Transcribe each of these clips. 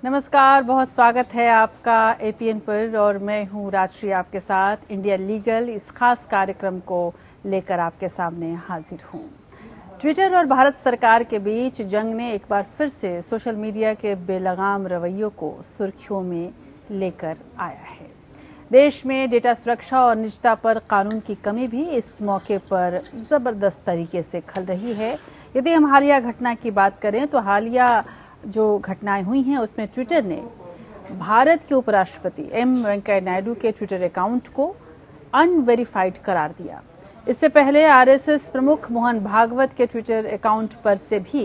नमस्कार, बहुत स्वागत है आपका एपीएन पर और मैं हूं राजश्री आपके साथ इंडिया लीगल इस खास कार्यक्रम को लेकर आपके सामने हाजिर हूं। ट्विटर और भारत सरकार के बीच जंग ने एक बार फिर से सोशल मीडिया के बेलगाम रवैयों को सुर्खियों में लेकर आया है। देश में डेटा सुरक्षा और निजता पर कानून की कमी भी इस मौके पर ज़बरदस्त तरीके से खल रही है। यदि हम हालिया घटना की बात करें तो हालिया जो घटनाएं हुई हैं उसमें ट्विटर ने भारत के उपराष्ट्रपति एम वेंकैया नायडू के ट्विटर अकाउंट को अनवेरिफाइड करार दिया। इससे पहले आरएसएस प्रमुख मोहन भागवत के ट्विटर अकाउंट पर से भी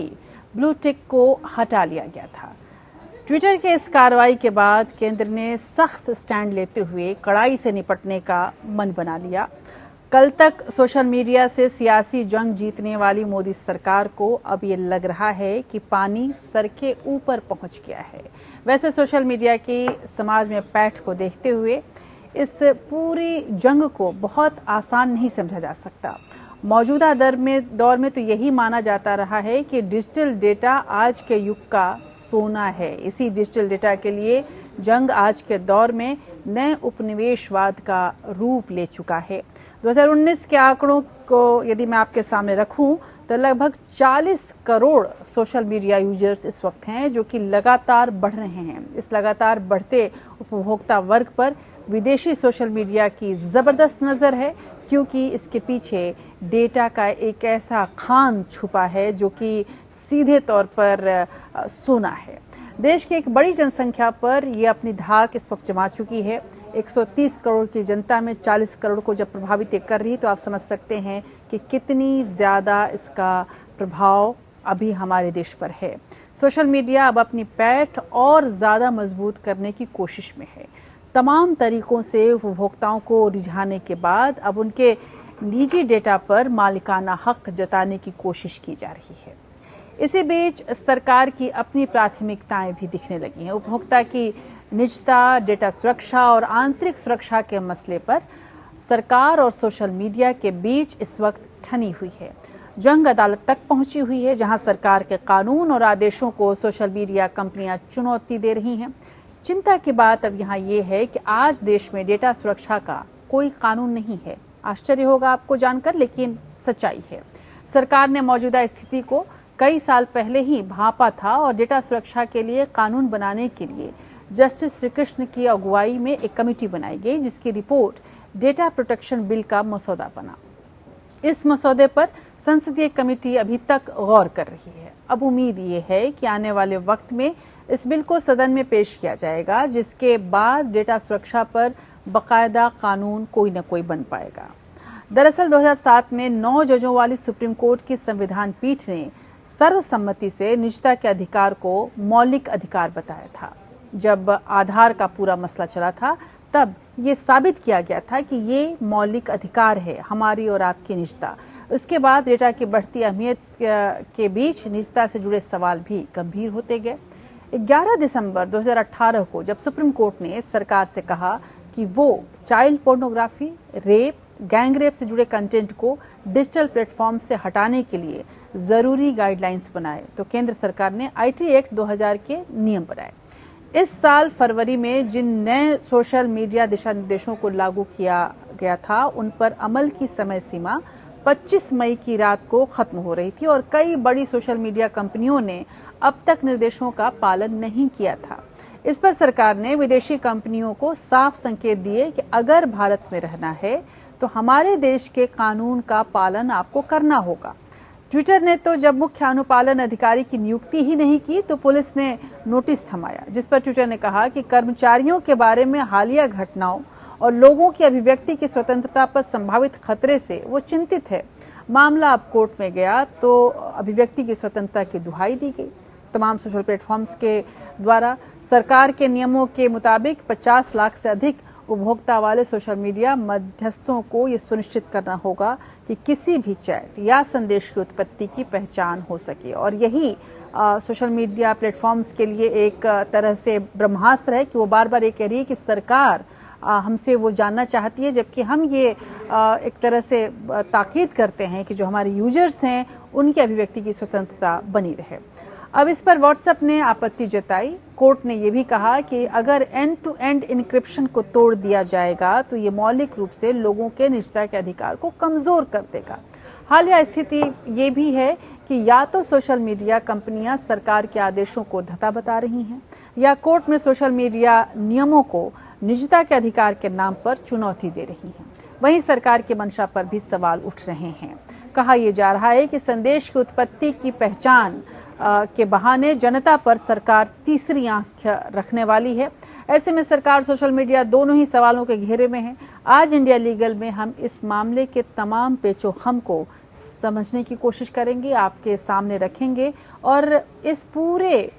ब्लू टिक को हटा लिया गया था। ट्विटर के इस कार्रवाई के बाद केंद्र ने सख्त स्टैंड लेते हुए कड़ाई से निपटने का मन बना लिया। कल तक सोशल मीडिया से सियासी जंग जीतने वाली मोदी सरकार को अब ये लग रहा है कि पानी सर के ऊपर पहुंच गया है। वैसे सोशल मीडिया की समाज में पैठ को देखते हुए इस पूरी जंग को बहुत आसान नहीं समझा जा सकता। मौजूदा दौर में तो यही माना जाता रहा है कि डिजिटल डेटा आज के युग का सोना है। इसी डिजिटल डेटा के लिए जंग आज के दौर में नए उपनिवेशवाद का रूप ले चुका है। 2019 के आंकड़ों को यदि मैं आपके सामने रखूं तो लगभग 40 करोड़ सोशल मीडिया यूजर्स इस वक्त हैं, जो कि लगातार बढ़ रहे हैं। इस लगातार बढ़ते उपभोक्ता वर्ग पर विदेशी सोशल मीडिया की ज़बरदस्त नज़र है, क्योंकि इसके पीछे डेटा का एक ऐसा खान छुपा है जो कि सीधे तौर पर सोना है। देश की एक बड़ी जनसंख्या पर यह अपनी धाक इस वक्त जमा चुकी है। 130 करोड़ की जनता में 40 करोड़ को जब प्रभावित कर रही तो आप समझ सकते हैं कि कितनी ज़्यादा इसका प्रभाव अभी हमारे देश पर है। सोशल मीडिया अब अपनी पैठ और ज़्यादा मजबूत करने की कोशिश में है। तमाम तरीकों से उपभोक्ताओं को रिझाने के बाद अब उनके निजी डेटा पर मालिकाना हक जताने की कोशिश की जा रही है। इसी बीच सरकार की अपनी प्राथमिकताएं भी दिखने लगी हैं। उपभोक्ता की निजता, डेटा सुरक्षा और आंतरिक सुरक्षा के मसले पर सरकार और सोशल मीडिया के बीच इस वक्त ठनी हुई है। जंग अदालत तक पहुंची हुई है, जहां सरकार के कानून और आदेशों को सोशल मीडिया कंपनियां चुनौती दे रही हैं। चिंता की बात अब यहाँ ये है कि आज देश में डेटा सुरक्षा का कोई कानून नहीं है। आश्चर्य होगा आपको जानकर, लेकिन सच्चाई है। सरकार ने मौजूदा स्थिति को कई साल पहले ही भांपा था और डेटा सुरक्षा के लिए कानून बनाने के लिए जस्टिस श्री कृष्ण की अगुवाई में एक कमेटी बनाई गई, जिसकी रिपोर्ट डेटा प्रोटेक्शन बिल का मसौदा बना। इस मसौदे पर संसदीय कमेटी अभी तक गौर कर रही है। अब उम्मीद ये है कि आने वाले वक्त में इस बिल को सदन में पेश किया जाएगा, जिसके बाद डेटा सुरक्षा पर बाकायदा कानून कोई न कोई बन पाएगा। दरअसल 2007 में 9 जजों वाली सुप्रीम कोर्ट की संविधान पीठ ने सर्वसम्मति से निजता के अधिकार को मौलिक अधिकार बताया था। जब आधार का पूरा मसला चला था तब ये साबित किया गया था कि ये मौलिक अधिकार है, हमारी और आपकी निजता। उसके बाद डेटा की बढ़ती अहमियत के बीच निजता से जुड़े सवाल भी गंभीर होते गए। 11 दिसंबर 2018 को जब सुप्रीम कोर्ट ने सरकार से कहा कि वो child pornography, rape, gang rape से जुड़े कंटेंट को डिजिटल प्लेटफॉर्म से हटाने के लिए ज़रूरी गाइडलाइंस बनाए, तो केंद्र सरकार ने आईटी एक्ट 2000 के नियम बनाए। इस साल फरवरी में जिन नए सोशल मीडिया दिशा निर्देशों को लागू किया गया था, उन पर अमल की समय सीमा 25 मई की रात को खत्म हो रही थी और कई बड़ी सोशल मीडिया कंपनियों ने अब तक निर्देशों का पालन नहीं किया था। इस पर सरकार ने विदेशी कंपनियों को साफ संकेत दिए कि अगर भारत में रहना है तो हमारे देश के कानून का पालन आपको करना होगा। ट्विटर ने तो जब मुख्य अनुपालन अधिकारी की नियुक्ति ही नहीं की तो पुलिस ने नोटिस थमाया, जिस पर ट्विटर ने कहा कि कर्मचारियों के बारे में हालिया घटनाओं और लोगों की अभिव्यक्ति की स्वतंत्रता पर संभावित खतरे से वो चिंतित है। मामला अब कोर्ट में गया तो अभिव्यक्ति की स्वतंत्रता की दुहाई दी गई। तमाम सोशल प्लेटफॉर्म्स के द्वारा सरकार के नियमों के मुताबिक 50 लाख से अधिक उपभोक्ता वाले सोशल मीडिया मध्यस्थों को ये सुनिश्चित करना होगा कि किसी भी चैट या संदेश की उत्पत्ति की पहचान हो सके। और यही सोशल मीडिया प्लेटफॉर्म्स के लिए एक तरह से ब्रह्मास्त्र है कि वो बार बार ये कह रही है कि सरकार हमसे वो जानना चाहती है, जबकि हम ये एक तरह से ताकीद करते हैं कि जो हमारे यूजर्स हैं उनकी अभिव्यक्ति की स्वतंत्रता बनी रहे। अब इस पर व्हाट्सएप ने आपत्ति जताई। कोर्ट ने ये भी कहा कि अगर एंड टू एंड इनक्रिप्शन को तोड़ दिया जाएगा तो ये मौलिक रूप से लोगों के निजता के अधिकार को कमज़ोर कर देगा। हालिया स्थिति ये भी है कि या तो सोशल मीडिया कंपनियां सरकार के आदेशों को धता बता रही हैं या कोर्ट में सोशल मीडिया नियमों को निजता के अधिकार के नाम पर चुनौती दे रही हैं। वहीं सरकार की मंशा पर भी सवाल उठ रहे हैं। कहा यह जा रहा है कि संदेश की उत्पत्ति की पहचान के बहाने जनता पर सरकार तीसरी आंख रखने वाली है। ऐसे में सरकार सोशल मीडिया दोनों ही सवालों के घेरे में है। आज इंडिया लीगल में हम इस मामले के तमाम पेचोखम को समझने की कोशिश करेंगे, आपके सामने रखेंगे और इस पूरे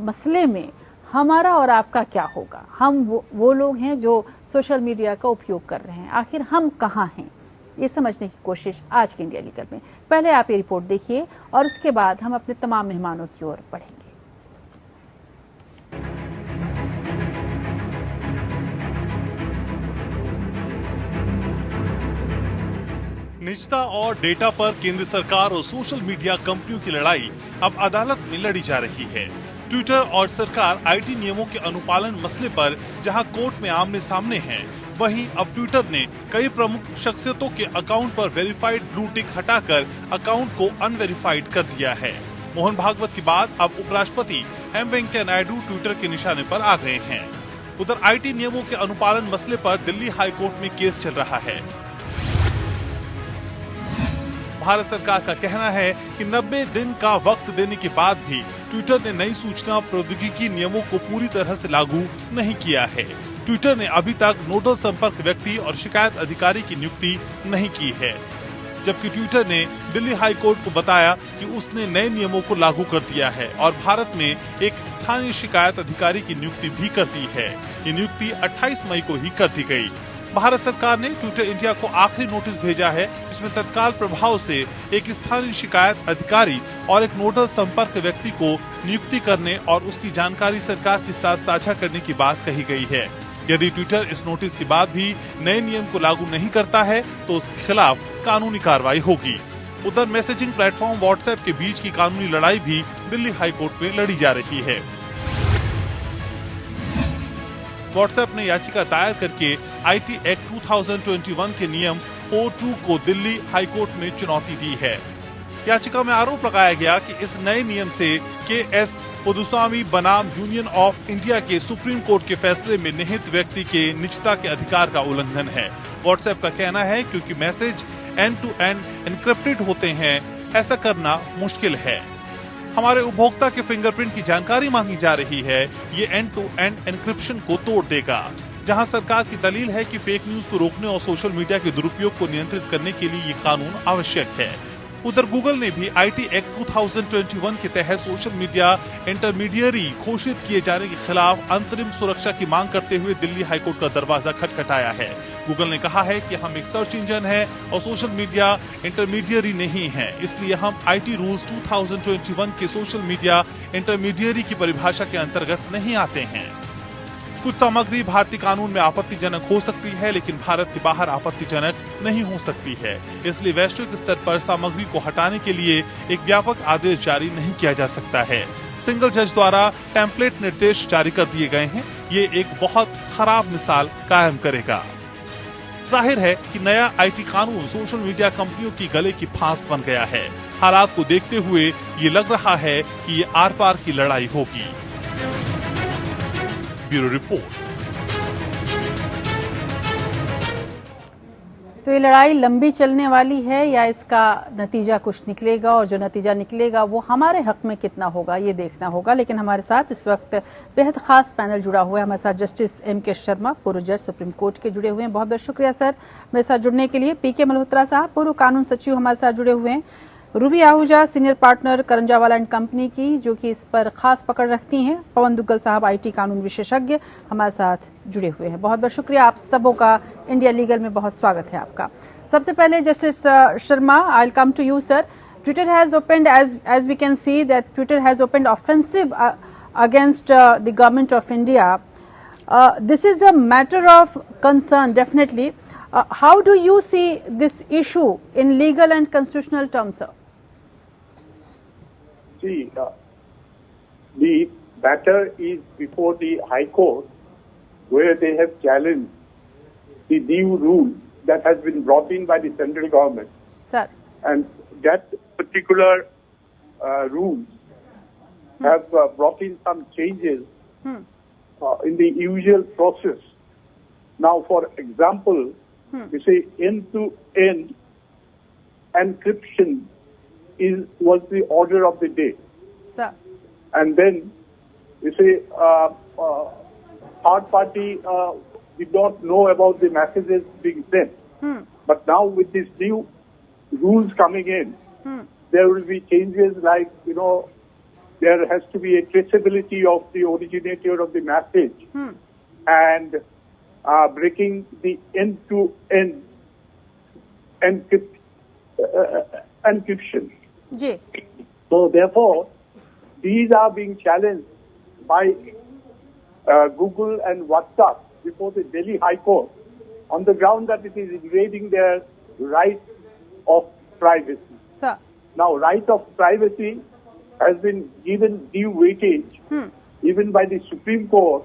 मसले में हमारा और आपका क्या होगा। हम वो लोग हैं जो सोशल मीडिया का उपयोग कर रहे हैं, आखिर हम कहाँ हैं, ये समझने की कोशिश आज के इंडिया लीगल में। पहले आप ये रिपोर्ट देखिए और उसके बाद हम अपने तमाम मेहमानों की ओर बढ़ेंगे। निजता और डेटा पर केंद्र सरकार और सोशल मीडिया कंपनियों की लड़ाई अब अदालत में लड़ी जा रही है। ट्विटर और सरकार आईटी नियमों के अनुपालन मसले पर जहां कोर्ट में आमने सामने हैं, वहीं अब ट्विटर ने कई प्रमुख शख्सियतों के अकाउंट पर वेरीफाइड ब्लू टिक हटाकर अकाउंट को अनवेरीफाइड कर दिया है। मोहन भागवत के बाद अब उपराष्ट्रपति एम वेंकैया नायडू ट्विटर के निशाने पर आ गए हैं। उधर आईटी नियमों के अनुपालन मसले पर दिल्ली हाई कोर्ट में केस चल रहा है। भारत सरकार का कहना है कि 90 दिन का वक्त देने के बाद भी ट्विटर ने नई सूचना प्रौद्योगिकी नियमों को पूरी तरह से लागू नहीं किया है। ट्विटर ने अभी तक नोडल संपर्क व्यक्ति और शिकायत अधिकारी की नियुक्ति नहीं की है, जबकि ट्विटर ने दिल्ली हाई कोर्ट को बताया कि उसने नए नियमों को लागू कर दिया है और भारत में एक स्थानीय शिकायत अधिकारी की नियुक्ति भी कर दी है। ये नियुक्ति 28 मई को ही कर दी गई। भारत सरकार ने ट्विटर इंडिया को आखिरी नोटिस भेजा है, जिसमें तत्काल प्रभाव से एक स्थानीय शिकायत अधिकारी और एक नोडल संपर्क व्यक्ति को नियुक्ति करने और उसकी जानकारी सरकार के साथ साझा करने की बात कही गई है। यदि ट्विटर इस नोटिस के बाद भी नए नियम को लागू नहीं करता है तो उसके खिलाफ कानूनी कार्रवाई होगी। उधर मैसेजिंग प्लेटफॉर्म व्हाट्सएप के बीच की कानूनी लड़ाई भी दिल्ली हाई कोर्ट में लड़ी जा रही है। व्हाट्सएप ने याचिका दायर करके आईटी एक्ट 2021 के नियम 42 को दिल्ली हाई कोर्ट में चुनौती दी है। याचिका में आरोप लगाया गया कि इस नए नियम से के.एस. पुदुस्वामी बनाम यूनियन ऑफ इंडिया के सुप्रीम कोर्ट के फैसले में निहित व्यक्ति के निजता के अधिकार का उल्लंघन है। व्हाट्सएप का कहना है क्योंकि message end to end encrypted होते हैं, ऐसा करना मुश्किल है। हमारे उपभोक्ता के फिंगरप्रिंट की जानकारी मांगी जा रही है। ये एंड टू एंड एन्क्रिप्शन को तोड़ देगा। जहां सरकार की दलील है कि फेक न्यूज को रोकने और सोशल मीडिया के दुरुपयोग को नियंत्रित करने के लिए ये कानून आवश्यक है। उधर गूगल ने भी आईटी एक्ट 2021 के तहत सोशल मीडिया इंटरमीडियरी घोषित किए जाने के खिलाफ अंतरिम सुरक्षा की मांग करते हुए दिल्ली हाईकोर्ट का दरवाजा खटखटाया है। गूगल ने कहा है कि हम एक सर्च इंजन है और सोशल मीडिया इंटरमीडियरी नहीं है, इसलिए हम आईटी रूल्स 2021 के सोशल मीडिया इंटरमीडियरी की परिभाषा के अंतर्गत नहीं आते हैं। कुछ सामग्री भारतीय कानून में आपत्तिजनक हो सकती है, लेकिन भारत के बाहर आपत्तिजनक नहीं हो सकती है। इसलिए वैश्विक स्तर पर सामग्री को हटाने के लिए एक व्यापक आदेश जारी नहीं किया जा सकता है। सिंगल जज द्वारा टेम्पलेट निर्देश जारी कर दिए गए हैं। ये एक बहुत खराब मिसाल कायम करेगा। जाहिर है कि नया आईटी कानून सोशल मीडिया कंपनियों की गले की फांस बन गया है। हालात को देखते हुए ये लग रहा है कि ये आर पार की लड़ाई होगी। Bureau report. तो ये लड़ाई लंबी चलने वाली है या इसका नतीजा कुछ निकलेगा, और जो नतीजा निकलेगा वो हमारे हक में कितना होगा ये देखना होगा। लेकिन हमारे साथ इस वक्त बेहद खास पैनल जुड़ा हुआ है। हमारे साथ जस्टिस एम.के. शर्मा, पूर्व जज सुप्रीम कोर्ट के जुड़े हुए हैं। बहुत बहुत शुक्रिया सर मेरे साथ जुड़ने के लिए। पी.के. मल्होत्रा साहब, पूर्व कानून सचिव, हमारे साथ जुड़े हुए हैं। Ruby Ahuja, senior partner Karanjawala and company की, जो कि इस पर खास पकड़ रखती हैं। पवन दुग्गल साहब, आईटी कानून विशेषज्ञ, हमारे साथ जुड़े हुए हैं। बहुत बहुत शुक्रिया आप सबों का। इंडिया लीगल में बहुत स्वागत है आपका। सबसे पहले justice Sharma, I will come to you sir. Twitter has opened, as we can see that Twitter has opened offensive against the government of India. This is a matter of concern, definitely. How do you see this issue in legal and constitutional terms, sir? See, the matter is before the High Court, where they have challenged the new rule that has been brought in by the central government. Sir. And that particular rules have brought in some changes in the usual process. Now, for example, you say end-to-end encryption was the order of the day. Sir. And then you say third party did not know about the messages being sent. But now with these new rules coming in, there will be changes like, there has to be a traceability of the originator of the message and breaking the end-to-end encryption. Ji. So therefore, these are being challenged by Google and WhatsApp before the Delhi High Court on the ground that it is invading their right of privacy. Sir. Now, right of privacy has been given due weightage even by the Supreme Court,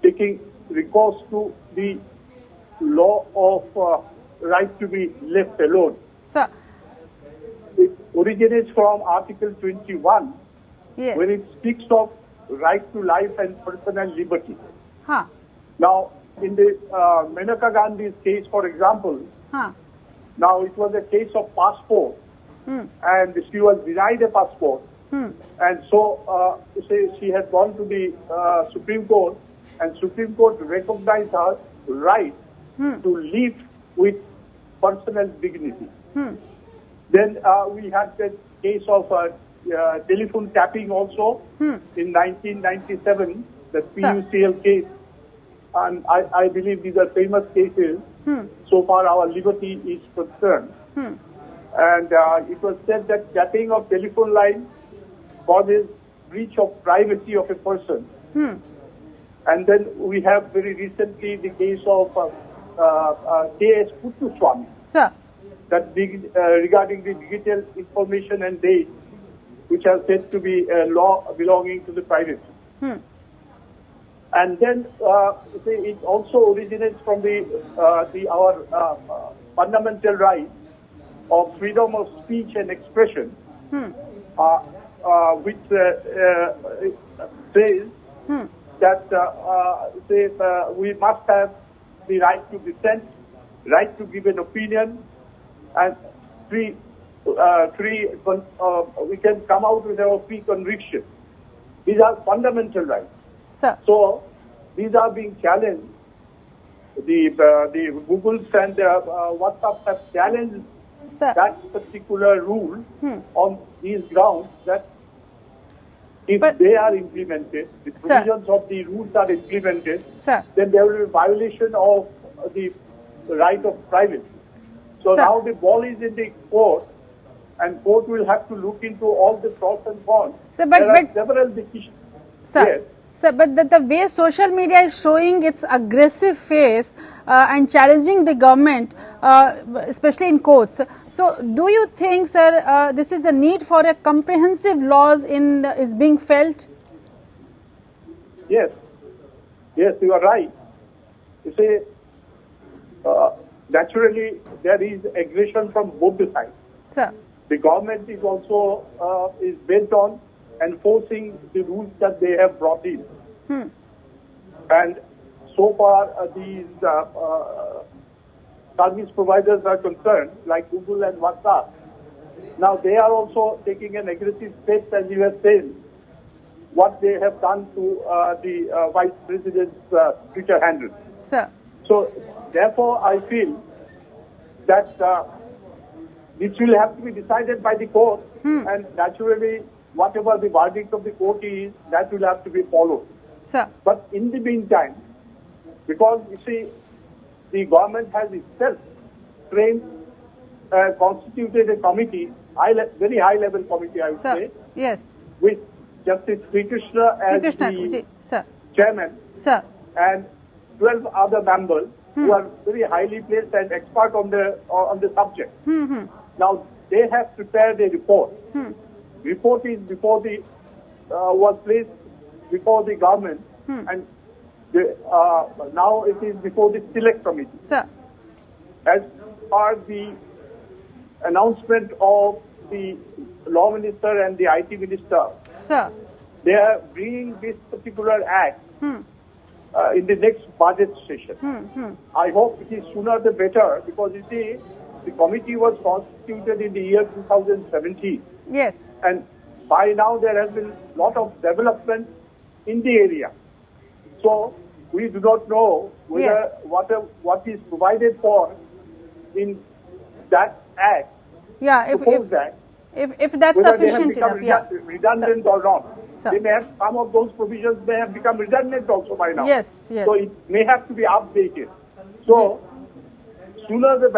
taking recourse to the law of right to be left alone. Sir. It originates from Article 21, Yes. where it speaks of right to life and personal liberty. Huh. Now, in the Maneka Gandhi's case, for example, Huh. now it was a case of passport, and she was denied a passport, and so she had gone to the Supreme Court, and Supreme Court recognized her right to live with personal dignity. Then we had the case of telephone tapping also in 1997, the PUCL case. And I believe these are famous cases so far our liberty is concerned. And it was said that tapping of telephone line causes breach of privacy of a person. And then we have very recently the case of K.S. Puttuswamy. Sir. That regarding the digital information and data, which are said to be a law belonging to the privacy. And then it also originates from our fundamental right of freedom of speech and expression, which says that we must have the right to dissent, right to give an opinion, and we can come out with our free conviction. These are fundamental rights. Sir. So these are being challenged. The Googles and WhatsApp have challenged Sir. that particular rule on these grounds that if But- they are implemented, the Sir. provisions of the rules are implemented, Sir. then there will be a violation of the right of privacy. So Sir. now the ball is in the court, and court will have to look into all the pros and cons. Sir, but- there are but- several decisions. Sir. Yes. Sir, but the way social media is showing its aggressive face and challenging the government, especially in courts. So, do you think, sir, this is a need for a comprehensive laws is being felt? Yes. Yes, you are right. You see, naturally, there is aggression from both the sides. Sir. The government is also is bent on enforcing the rules that they have brought in. And so far, these service providers are concerned, like Google and WhatsApp. Now, they are also taking an aggressive step, as you have said, what they have done to the Vice President's Twitter handle. Sir. So, therefore, I feel that this will have to be decided by the court, and naturally, whatever the verdict of the court is, that will have to be followed. Sir. But in the meantime, because you see, the government has itself framed, constituted a committee, very high-level committee, I would Sir. say, Yes. with Justice Sri Krishna Sri as Krishna. the Ji. Sir. chairman, Sir. and 12 other members who are very highly placed and expert on the subject. Now, they have prepared a report. Report is before the was placed before the government, and now it is before the select committee. Sir. As per the announcement of the Law Minister and the IT Minister, Sir. they are bringing this particular act in the next budget session. I hope it is sooner the better, because you see, the committee was constituted in the year 2017. Yes. And by now there has been a lot of development in the area. So we do not know whether what is provided for in that act, Yeah, proposed act, if that's whether sufficient they have enough, become redundant or not. Sir. They may have, some of those provisions may have become redundant also by now. Yes, yes. So it may have to be updated. So sooner the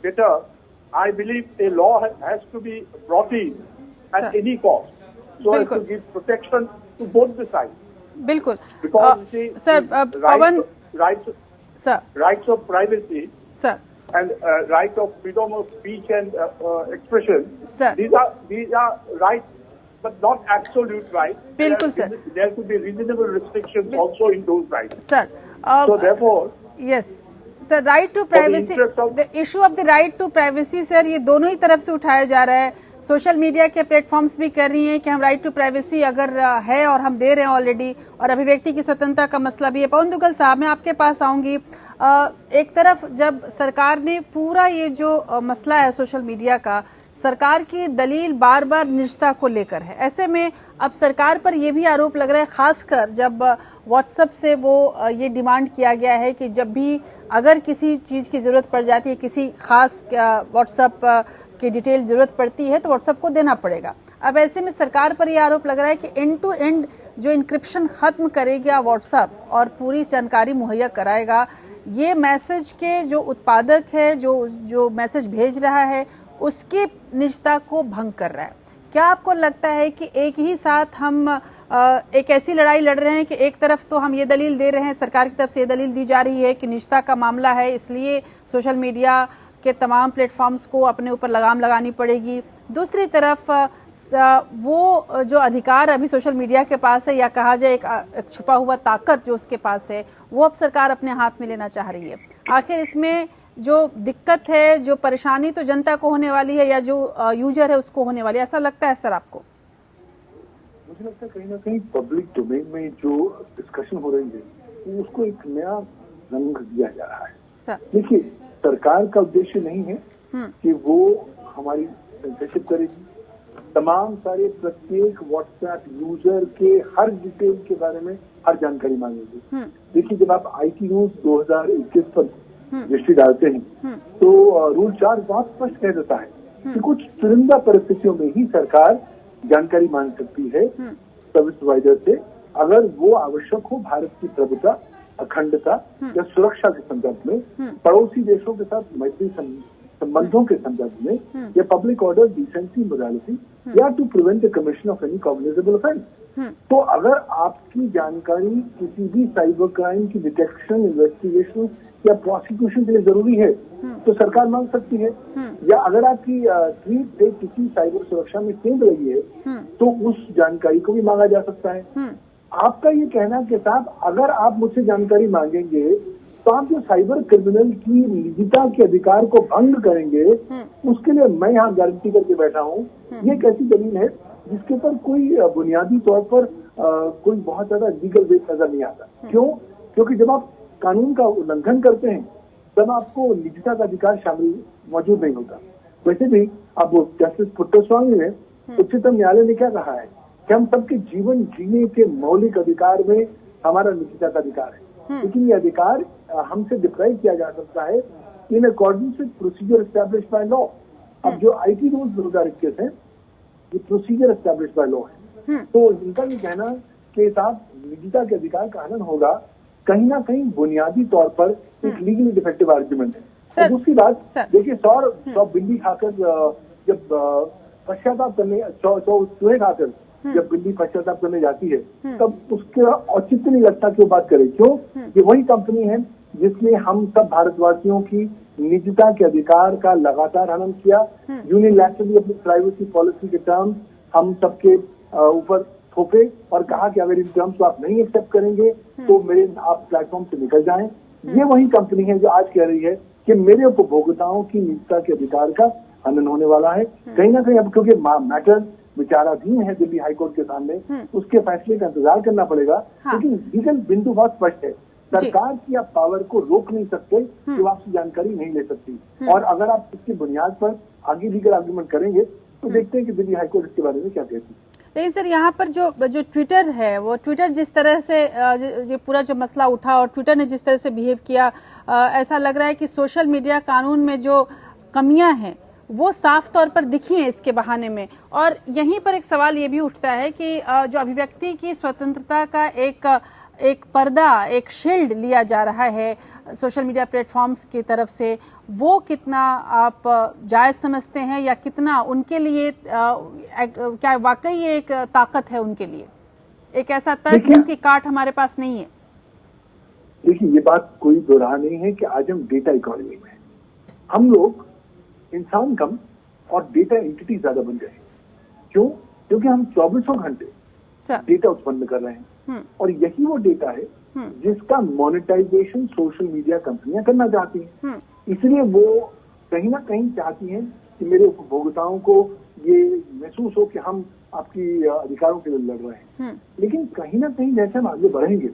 better. I believe a law has to be brought in at Sir. any cost, so as to Bilkul. give protection to both the sides. बिल्कुल Because you see, sir the Pawan sir rights of privacy sir and right of freedom of speech and expression. Sir. These are rights, but not absolute rights. बिल्कुल, sir. There could be reasonable restrictions also in those rights. Sir So therefore, yes sir right to privacy interest of- the issue of the right to privacy sir ये दोनों ही तरफ से उठाया जा रहा है। Social media के प्लेटफॉर्म्स भी कर रही हैं कि हम राइट टू प्राइवेसी अगर है और हम दे रहे हैं ऑलरेडी, और अभिव्यक्ति की स्वतंत्रता का मसला भी है। पवन दुग्गल साहब, मैं आपके पास आऊंगी। एक तरफ जब सरकार ने पूरा ये जो मसला है सोशल मीडिया का, सरकार की दलील बार बार निजता को लेकर है, ऐसे में अब सरकार पर यह भी आरोप लग रहा है, खासकर जब व्हाट्सएप से वो ये डिमांड किया गया है कि जब भी अगर किसी चीज़ की ज़रूरत पड़ जाती है, किसी खास व्हाट्सएप की डिटेल ज़रूरत पड़ती है तो व्हाट्सएप को देना पड़ेगा। अब ऐसे में सरकार पर यह आरोप लग रहा है कि एंड टू एंड जो इंक्रिप्शन ख़त्म करेगा व्हाट्सएप और पूरी जानकारी मुहैया कराएगा, ये मैसेज के जो उत्पादक है, जो मैसेज भेज रहा है, उसकी निजता को भंग कर रहा है। क्या आपको लगता है कि एक ही साथ हम एक ऐसी लड़ाई लड़ रहे हैं कि एक तरफ तो हम ये दलील दे रहे हैं, सरकार की तरफ से ये दलील दी जा रही है कि निजता का मामला है, इसलिए सोशल मीडिया के तमाम प्लेटफॉर्म्स को अपने ऊपर लगाम लगानी पड़ेगी, दूसरी तरफ वो जो अधिकार अभी सोशल मीडिया के पास है, या कहा जाए एक छुपा हुआ ताकत जो उसके पास है, वो अब सरकार अपने हाथ में लेना चाह रही है। आखिर इसमें जो दिक्कत है, जो परेशानी तो जनता को होने वाली है या जो यूजर है उसको होने वाली है, ऐसा लगता है सर आपको? मुझे लगता है कहीं ना कहीं पब्लिक डोमेन में जो डिस्कशन हो रही है उसको एक नया रंग दिया जा रहा है। सर देखिए, सरकार का उद्देश्य नहीं है कि वो हमारी सेंसरशिप करेगी। तमाम सारे प्रत्येक व्हाट्सएप यूजर के हर डिटेल के बारे में हर जानकारी मांगेगी। देखिए, जब आप आईटी न्यूज 2021 पर दृष्टि डालते हैं तो रूल 4 बहुत स्पष्ट कह देता है कि कुछ चुनिंदा परिस्थितियों में ही सरकार जानकारी मांग सकती है सर्विस प्रोवाइडर से, अगर वो आवश्यक हो भारत की प्रभुता, अखंडता या सुरक्षा के संदर्भ में, पड़ोसी देशों के साथ मैत्री संबंधों के संदर्भ में, या पब्लिक ऑर्डर, डिसेंसी, मोरालिटी, या to prevent the commission of any cognizable offence. तो अगर आपकी जानकारी किसी भी साइबर क्राइम की डिटेक्शन, इन्वेस्टिगेशन या प्रोसिक्यूशन के लिए जरूरी है तो सरकार मांग सकती है, या अगर आपकी ट्वीट से किसी साइबर सुरक्षा में चेंज रही है तो उस जानकारी को भी मांगा जा सकता है। आपका ये कहना कि साहब अगर आप मुझसे जानकारी मांगेंगे तो आप जो साइबर क्रिमिनल की निजता के अधिकार को भंग करेंगे, उसके लिए मैं यहाँ गारंटी करके बैठा हूँ, ये एक ऐसी दलील है जिसके पर कोई बुनियादी तौर पर कोई बहुत ज्यादा लीगल वेट नजर नहीं आता। क्यों? क्योंकि जब आप कानून का उल्लंघन करते हैं तब आपको निजता का अधिकार शामिल मौजूद नहीं होता। वैसे भी अब जस्टिस पुट्टास्वामी ने उच्चतम न्यायालय ने क्या कहा है कि हम सबके जीवन जीने के मौलिक अधिकार में हमारा निजता का अधिकार है, लेकिन ये अधिकार हमसे डिप्राइव किया जा सकता है in according with procedure establish by law. अब जो आईटी रूल्स 2021 है ये प्रोसीजर एस्टैब्लिश बाय लॉ है, तो इनका ये कहना के साथ निजता के अधिकार का हनन होगा कहीं ना कहीं बुनियादी तौर पर एक लीगली डिफेक्टिव आर्ग्यूमेंट है। और दूसरी बात, देखिए, 100 बिल्ली खाकर जब पश्चाताप करने 100 चूहे खाकर जब बिल्ली पश्चाताप करने जाती है तब उसके औचित्य नहीं लगता कि वो बात करे। क्यों? ये वही कंपनी है जिसने हम सब भारतवासियों की निजता के अधिकार का लगातार हनन किया, यूनिलैटरली अपनी प्राइवेसी पॉलिसी के टर्म हम सबके ऊपर थोपे और कहा कि अगर इन टर्म्स को आप नहीं एक्सेप्ट करेंगे तो मेरे आप प्लेटफॉर्म से निकल जाएं। ये वही कंपनी है जो आज कह रही है कि मेरे उपभोक्ताओं की निजता के अधिकार का हनन होने वाला है। कहीं ना कहीं अब क्योंकि मैटर विचाराधीन है दिल्ली हाईकोर्ट के सामने, उसके फैसले का इंतजार करना पड़ेगा। लेकिन लीगल बिंदु बहुत स्पष्ट है, सरकार की आप पावर को रोक नहीं सकते कि वो आपसे जानकारी नहीं ले सकती। और अगर आप इसकी बुनियाद पर आगे लीगल आर्गुमेंट करेंगे तो देखते हैं कि दिल्ली हाईकोर्ट इसके बारे में क्या कहती है। लेकिन सर यहाँ पर जो ट्विटर है, वो ट्विटर जिस तरह से ये पूरा जो मसला उठा और ट्विटर ने जिस तरह से बिहेव किया, ऐसा लग रहा है कि सोशल मीडिया कानून में जो कमियां हैं वो साफ तौर पर दिखी हैं इसके बहाने में। और यहीं पर एक सवाल ये भी उठता है कि जो अभिव्यक्ति की स्वतंत्रता का एक पर्दा, एक शील्ड लिया जा रहा है सोशल मीडिया प्लेटफॉर्म्स की तरफ से, वो कितना आप जायज समझते हैं या कितना उनके लिए क्या वाकई ये एक ताकत है उनके लिए, एक ऐसा तर्क जिसकी काट हमारे पास नहीं है? देखिए, ये बात कोई दो राह नहीं है कि आज हम डेटा इकोनॉमी में हैं। हम लोग इंसान कम और डेटा एंटिटी ज्यादा बन गए हैं। क्यों? क्योंकि हम 24 घंटे डेटा उत्पन्न कर रहे हैं और यही वो डेटा है जिसका मोनेटाइजेशन सोशल मीडिया कंपनियां करना चाहती हैं। इसलिए वो कहीं ना कहीं चाहती हैं कि मेरे उपभोक्ताओं को ये महसूस हो कि हम आपकी अधिकारों के लिए लड़ रहे हैं। लेकिन कहीं ना कहीं जैसे हम आगे बढ़ेंगे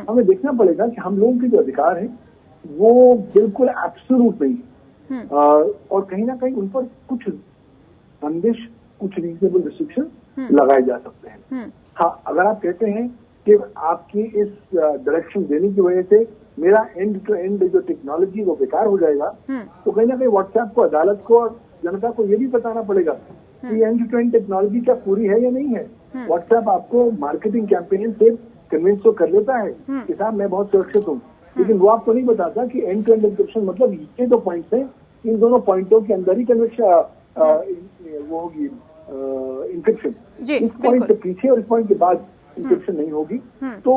हमें देखना पड़ेगा कि हम लोगों के जो अधिकार हैं वो बिल्कुल एब्सोल्यूट नहीं है, और कहीं ना कहीं उन पर कुछ बंदिश, कुछ रीजनेबल रिस्ट्रिक्शन लगाए जा सकते हैं। हाँ, अगर आप कहते हैं कि आपकी इस डायरेक्शन देने की वजह से मेरा एंड टू एंड जो टेक्नोलॉजी वो बेकार हो जाएगा, तो कहीं ना कहीं व्हाट्सएप को, अदालत को और जनता को ये भी बताना पड़ेगा कि एंड टू एंड टेक्नोलॉजी क्या पूरी है या नहीं है। व्हाट्सएप आपको मार्केटिंग कैंपेन से कन्विंस तो कर लेता है कि साहब मैं बहुत सुरक्षित हूँ, लेकिन वो आपको नहीं बताता कि एंड टू एंड एन्क्रिप्शन मतलब ये दो पॉइंट्स हैं, इन दोनों पॉइंटों के अंदर ही कन्विक्शन वो होगी इंक्रिप्शन। इस पॉइंट के पीछे और इस पॉइंट के बाद इंक्रिप्शन नहीं होगी। तो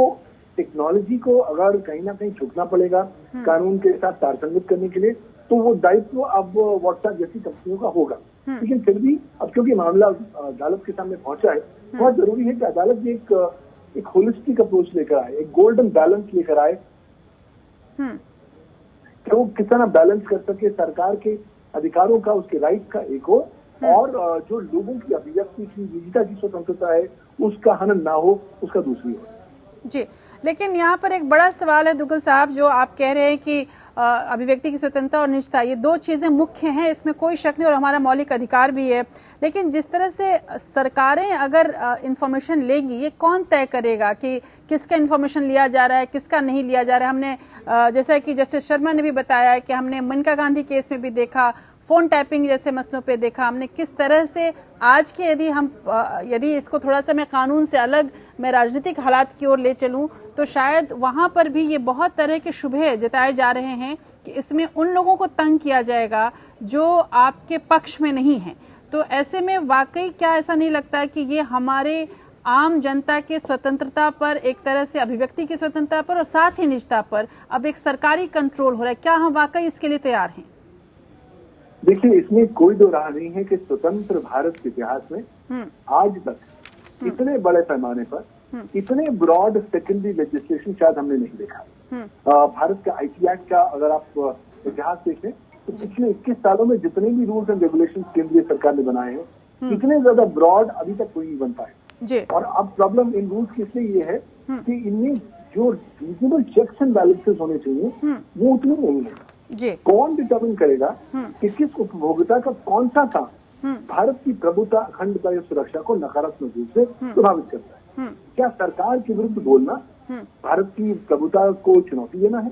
टेक्नोलॉजी को अगर कहीं ना कहीं झुकना पड़ेगा कानून के साथ तारतम्य करने के लिए, तो वो दायित्व अब व्हाट्सएप जैसी कंपनियों का होगा। लेकिन फिर भी अब क्योंकि मामला अदालत के सामने पहुंचा है, बहुत जरूरी है कि अदालत एक होलिस्टिक अप्रोच लेकर आए, एक गोल्डन बैलेंस लेकर आए, कि वो किस तरह बैलेंस कर सके सरकार के अधिकारों का, उसके राइट का एक और जो लोगों की अभिव्यक्ति की, निजता की स्वतंत्रता है उसका हनन ना हो, उसका दूसरी हो। जी, लेकिन यहाँ पर एक बड़ा सवाल है दुग्गल साहब, जो आप कह रहे हैं कि अभिव्यक्ति की स्वतंत्रता और निजता, ये दो चीज़ें मुख्य हैं, इसमें कोई शक नहीं, और हमारा मौलिक अधिकार भी है। लेकिन जिस तरह से सरकारें अगर इंफॉर्मेशन लेगी, ये कौन तय करेगा कि किसका इंफॉर्मेशन लिया जा रहा है, किसका नहीं लिया जा रहा है? हमने जैसा कि जस्टिस शर्मा ने भी बताया है कि हमने मेनका गांधी केस में भी देखा, फोन टैपिंग जैसे मसलों पे देखा हमने, किस तरह से आज के यदि इसको थोड़ा सा मैं कानून से अलग, मैं राजनीतिक हालात की ओर ले चलूं, तो शायद वहां पर भी ये बहुत तरह के शुबहे जताए जा रहे हैं कि इसमें उन लोगों को तंग किया जाएगा जो आपके पक्ष में नहीं है। तो ऐसे में वाकई क्या ऐसा नहीं लगता कि ये हमारे आम जनता के स्वतंत्रता पर, एक तरह से अभिव्यक्ति की स्वतंत्रता पर और साथ ही निजता पर अब एक सरकारी कंट्रोल हो रहा है? क्या हम वाकई इसके लिए तैयार हैं? देखिए, इसमें कोई दो राह नहीं है कि स्वतंत्र भारत के इतिहास में आज तक इतने बड़े पैमाने पर इतने ब्रॉड सेकेंडरी लेजिस्लेशन शायद हमने नहीं देखा। भारत का आईटी एक्ट का अगर आप इतिहास देखें तो पिछले 21 सालों में जितने भी रूल्स एंड रेगुलेशन केंद्रीय सरकार ने बनाए हैं, इतने ज्यादा ब्रॉड अभी तक कोई नहीं बन पाए। और अब प्रॉब्लम इन रूल्स की इसलिए ये है कि इनमें जो रीजनेबल चेक्स एंड बैलेंसेस होने चाहिए वो उतने नहीं है। कौन डिटर्मिन करेगा कि किस उपभोक्ता का कौन सा काम भारत की प्रभुता, अखंडता या सुरक्षा को नकारात्मक रूप से प्रभावित करता है? क्या सरकार के विरुद्ध बोलना भारत की प्रभुता को चुनौती देना है?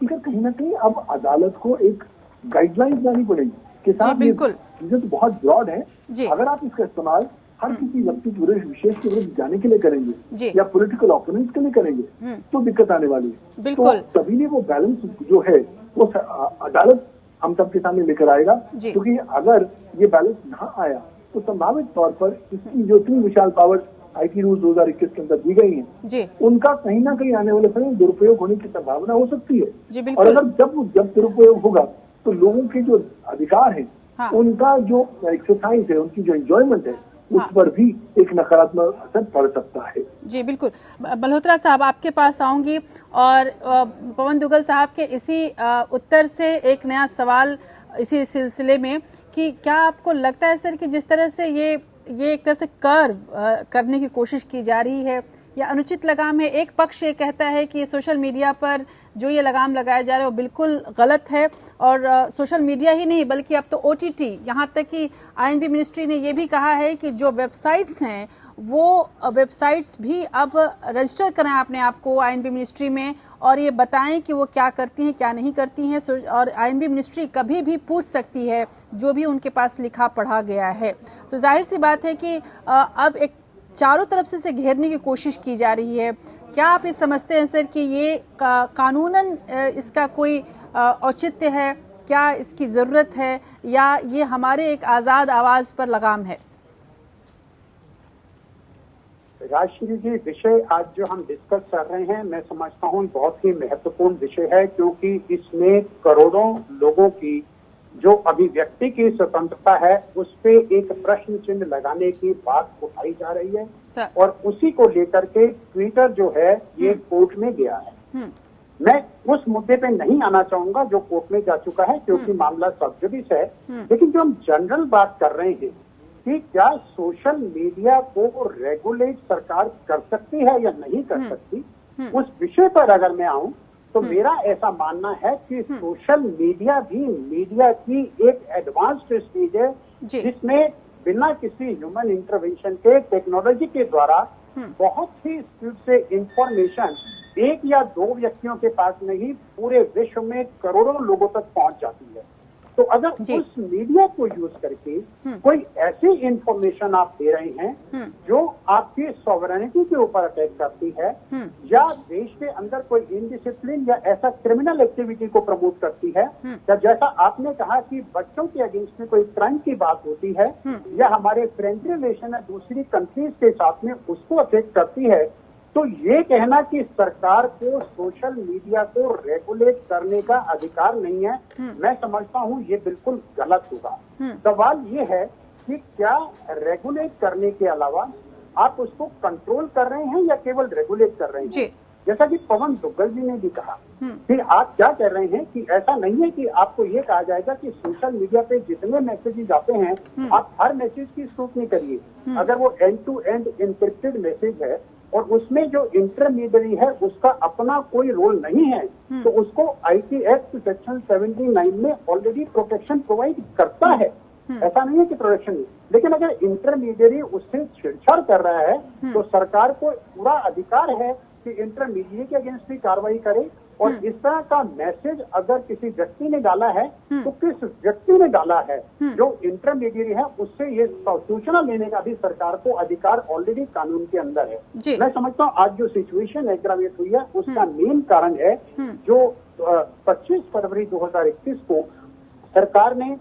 ठीक, कहीं ना कहीं अब अदालत को एक गाइडलाइंस लानी पड़ेगी कि साहब ये चीजें तो बहुत ब्रॉड है, अगर आप इसका इस्तेमाल हर किसी व्यक्ति के विशेष के विरुद्ध जाने के लिए करेंगे या पॉलिटिकल ओपोनेंट्स के लिए करेंगे तो दिक्कत आने वाली है। तो तभी भी वो बैलेंस जो है वो अदालत हम सबके सामने लेकर आएगा, क्योंकि अगर ये बैलेंस ना आया तो संभावित तौर पर इसकी जो इतनी विशाल पावर आईटी रूल 2021 के अंदर दी गई है, उनका कहीं ना कहीं आने वाले समय दुरुपयोग होने की संभावना हो सकती है। और अगर जब दुरुपयोग होगा तो लोगों के जो अधिकार है, उनका जो एक्सरसाइज है, उनकी जो एंजॉयमेंट है, उस पर भी एक नकारात्मक असर पड़ सकता है। जी बिल्कुल। मल्होत्रा साहब, आपके पास आऊंगी और पवन दुग्गल साहब के इसी उत्तर से एक नया सवाल इसी सिलसिले में कि क्या आपको लगता है सर कि जिस तरह से ये एक तरह से कर्व करने की कोशिश की जा रही है या अनुचित लगाम है। एक पक्ष ये कहता है कि सोशल मीडिया पर जो ये लगाम लगाया जा रहा है वो बिल्कुल गलत है और सोशल मीडिया ही नहीं बल्कि अब तो OTT, यहाँ तक कि INB मिनिस्ट्री ने ये भी कहा है कि जो वेबसाइट्स हैं वो वेबसाइट्स भी अब रजिस्टर कराएं अपने आप को INB मिनिस्ट्री में और ये बताएं कि वो क्या करती हैं क्या नहीं करती हैं। और INB मिनिस्ट्री कभी भी पूछ सकती है जो भी उनके पास लिखा पढ़ा गया है। तो जाहिर सी बात है कि अब एक चारों तरफ से घेरने की कोशिश की जा रही है। क्या आप ये समझते हैं सर कि ये कानूनन इसका कोई औचित्य है, क्या इसकी ज़रूरत है या ये हमारे एक आज़ाद आवाज़ पर लगाम है? राजश्री जी, विषय आज जो हम डिस्कस कर रहे हैं मैं समझता हूँ बहुत ही महत्वपूर्ण विषय है, क्योंकि इसमें करोड़ों लोगों की जो अभिव्यक्ति की स्वतंत्रता है उस पे एक प्रश्न चिन्ह लगाने की बात उठाई जा रही है और उसी को लेकर के ट्विटर जो है ये कोर्ट में गया है। मैं उस मुद्दे पे नहीं आना चाहूंगा जो कोर्ट में जा चुका है क्योंकि मामला सब जुडिस है, लेकिन जो हम जनरल बात कर रहे हैं कि क्या सोशल मीडिया को रेगुलेट सरकार कर सकती है या नहीं कर सकती, उस विषय पर अगर मैं आऊं तो मेरा ऐसा मानना है कि सोशल मीडिया भी मीडिया की एक एडवांस्ड स्टेज है जिसमें बिना किसी ह्यूमन इंटरवेंशन के टेक्नोलॉजी के द्वारा बहुत ही स्पीड से इंफॉर्मेशन एक या दो व्यक्तियों के पास नहीं पूरे विश्व में करोड़ों लोगों तक पहुंच जाती है। तो अगर उस मीडिया को यूज करके कोई ऐसी इंफॉर्मेशन आप दे रहे हैं जो आपकी सॉवरेनिटी के ऊपर अटैक करती है या देश के अंदर कोई इनडिसिप्लिन या ऐसा क्रिमिनल एक्टिविटी को प्रमोट करती है या जैसा आपने कहा कि बच्चों के अगेंस्ट में कोई क्राइम की बात होती है या हमारे फ्रेंडली रिलेशन है दूसरी कंट्रीज के साथ में उसको अफेक्ट करती है, तो ये कहना कि सरकार को सोशल मीडिया को रेगुलेट करने का अधिकार नहीं है, मैं समझता हूँ ये बिल्कुल गलत होगा। सवाल ये है कि क्या रेगुलेट करने के अलावा आप उसको कंट्रोल कर रहे हैं या केवल रेगुलेट कर रहे हैं। जैसा कि पवन दुग्गल जी ने भी कहा कि आप क्या कह रहे हैं कि ऐसा नहीं है कि आपको ये कहा जाएगा कि सोशल मीडिया पे जितने मैसेजेस आते हैं आप हर मैसेज की स्क्रूटनी करिए। अगर वो end to end encrypted message है और उसमें जो इंटरमीडियरी है उसका अपना कोई रोल नहीं है तो उसको IT एक्ट सेक्शन 79 में ऑलरेडी प्रोटेक्शन प्रोवाइड करता है। ऐसा नहीं है कि प्रोटेक्शन नहीं, लेकिन अगर इंटरमीडियरी उससे छेड़छाड़ कर रहा है तो सरकार को पूरा अधिकार है कि इंटरमीडियरी के अगेंस्ट भी कार्रवाई करे। और इस तरह का मैसेज अगर किसी व्यक्ति ने डाला है तो किस व्यक्ति ने डाला है जो इंटरमीडियरी है उससे ये सूचना लेने का भी सरकार को अधिकार ऑलरेडी कानून के अंदर है। मैं समझता हूँ आज जो सिचुएशन एग्रावेट हुई है उसका मेन कारण है जो 25 फरवरी 2021 को सरकार ने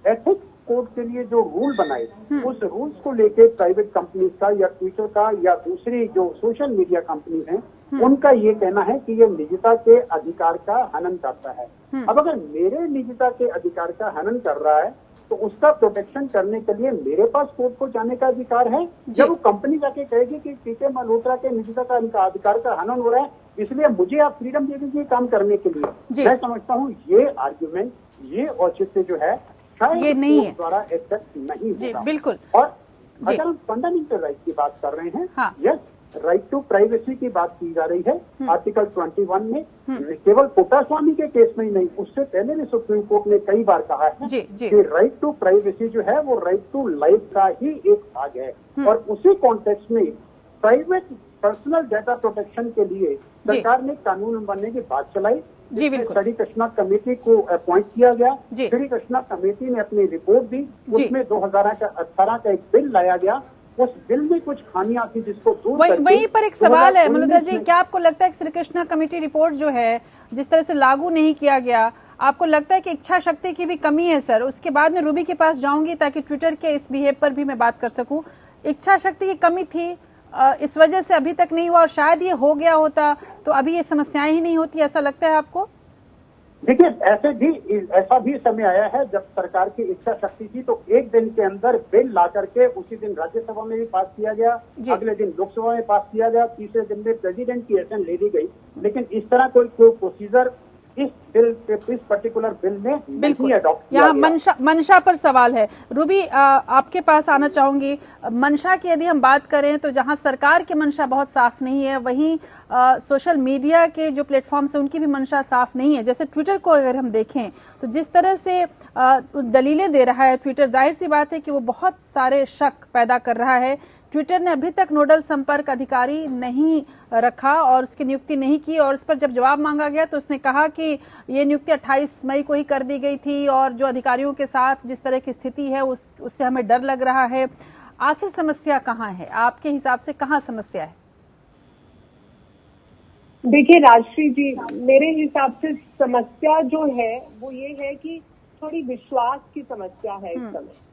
एथिक्स कोड के लिए जो रूल बनाए उस रूल्स को लेके प्राइवेट कंपनीज का या ट्विटर का या दूसरी जो सोशल मीडिया कंपनीज हैं उनका ये कहना है कि ये निजता के अधिकार का हनन करता है। अब अगर मेरे निजता के अधिकार का हनन कर रहा है तो उसका प्रोटेक्शन करने के लिए मेरे पास कोर्ट को जाने का अधिकार है। जब वो कंपनी जाके कहेगी कि पीके मल्होत्रा के निजता का अधिकार का हनन हो रहा है इसलिए मुझे आप फ्रीडम दे दीजिए काम करने के लिए, मैं समझता हूँ ये आर्ग्यूमेंट ये औचित्य जो है ये नहीं है द्वारा एक्सेप्ट नहीं होगा। बिल्कुल। और अगर हम फंडामेंटल राइट की बात कर रहे हैं यस राइट टू प्राइवेसी की बात की जा रही है आर्टिकल 21 में, केवल कोटास्वामी के केस में ही नहीं उससे पहले भी सुप्रीम कोर्ट ने कई बार कहा है कि राइट टू प्राइवेसी जो है वो राइट टू लाइफ का ही एक भाग है। और उसी कॉन्टेक्स्ट में प्राइवेट पर्सनल डाटा प्रोटेक्शन के लिए सरकार ने कानून बनने की बात चलाई। श्री कृष्णा कमेटी को अपॉइंट किया गया। श्री कृष्णा कमेटी ने अपनी रिपोर्ट दी, उसमें 2018 का एक बिल लाया गया। उस बिल में कुछ खामियां थी जिसको दूर करके वहीं पर एक सवाल है मल्होत्रा जी, क्या आपको लगता है कि श्री कृष्णा कमेटी रिपोर्ट जो है जिस तरह से लागू नहीं किया गया, आपको लगता है कि इच्छा शक्ति की भी कमी है सर? उसके बाद में रूबी के पास जाऊंगी ताकि ट्विटर के इस बिहेव पर भी मैं बात कर सकूं। इच्छा शक्ति की कमी थी, इस वजह से अभी तक नहीं हुआ और शायद ये हो गया होता तो अभी ये समस्याएं ही नहीं होती, ऐसा लगता है आपको? देखिए, ऐसा भी समय आया है जब सरकार की इच्छा शक्ति थी तो एक दिन के अंदर बिल ला करके उसी दिन राज्यसभा में भी पास किया गया, अगले दिन लोकसभा में पास किया गया, तीसरे दिन में प्रेसिडेंट की एक्शन ले ली गई। लेकिन इस तरह कोई प्रोसीजर इस पर्टिकुलर बिल में नहीं अडॉप्ट किया यहाँ मंशा पर सवाल है। रूबी, आपके पास आना चाहूंगी। मंशा की यदि हम बात करें तो जहाँ सरकार की मंशा बहुत साफ नहीं है, वहीं सोशल मीडिया के जो प्लेटफॉर्म्स हैं उनकी भी मंशा साफ नहीं है। जैसे ट्विटर को अगर हम देखें तो जिस तरह से दलीलें दे रहा है ट्विटर, जाहिर सी बात है कि वो बहुत सारे शक पैदा कर रहा है। ट्विटर ने अभी तक नोडल संपर्क अधिकारी नहीं रखा और उसकी नियुक्ति नहीं की, और उस पर जब जवाब मांगा गया तो उसने कहा कि ये नियुक्ति 28 मई को ही कर दी गई थी और जो अधिकारियों के साथ जिस तरह की स्थिति है उससे हमें डर लग रहा है। आखिर समस्या कहाँ है? आपके हिसाब से कहाँ समस्या है? देखिए राजश्री जी, मेरे हिसाब से समस्या जो है वो ये है कि थोड़ी विश्वास की समस्या है इस समय।